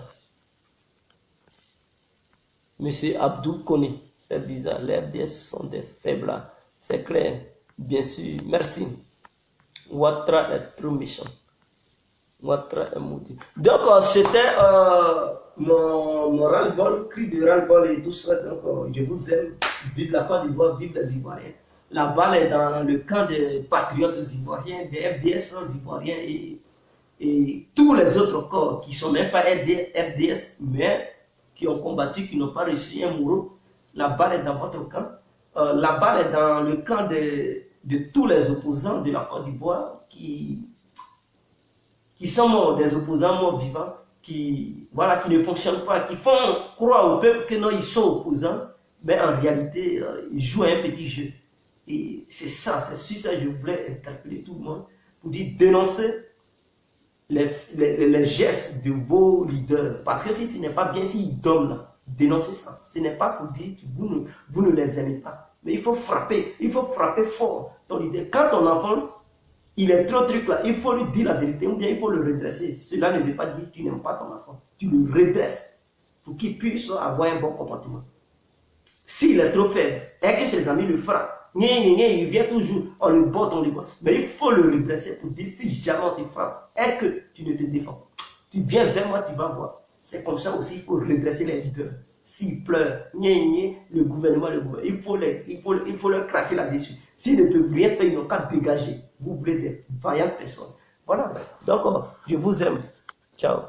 Monsieur Abdou Kone, c'est bizarre. Les FDS sont des faibles. C'est clair. Bien sûr. Merci. Ouattara est trop méchant. Ouattara est maudit. Donc, c'était mon ras-le-bol, cri de ras-le-bol et tout ça. Donc, je vous aime. Vive la Côte d'Ivoire, vive les Ivoiriens. La balle est dans le camp des patriotes ivoiriens, des FDS ivoiriens et tous les autres corps qui ne sont même pas FDS, mais qui ont combattu, qui n'ont pas reçu un mot. La balle est dans votre camp. La balle est dans le camp de tous les opposants de la Côte d'Ivoire qui sont morts, des opposants morts vivants, qui ne fonctionnent pas, qui font croire au peuple que non, ils sont opposants, Mais en réalité, ils jouent à un petit jeu. Et c'est ça, c'est sur ça que je voulais interpeller tout le monde pour dire dénoncer les gestes de vos leaders. Parce que si ce n'est pas bien, s'ils dorment là, dénoncez ça. Ce n'est pas pour dire que vous ne les aimez pas. Mais il faut frapper fort ton leader. Quand ton enfant, il est trop truc là, il faut lui dire la vérité ou bien il faut le redresser. Cela ne veut pas dire que tu n'aimes pas ton enfant. Tu le redresses pour qu'il puisse avoir un bon comportement. S'il est trop faible et que ses amis le frappent, il vient toujours, on le botte, on le botte. Mais il faut le redresser pour dire si jamais on te frappe et que tu ne te défends pas. Tu viens vers moi, tu vas voir. C'est comme ça aussi, il faut redresser les leaders. S'ils pleurent, le gouvernement, il faut leur cracher là-dessus. S'ils ne peuvent rien faire, ils n'ont qu'à dégager. Vous voulez des vaillantes personnes. Voilà. Donc, je vous aime. Ciao.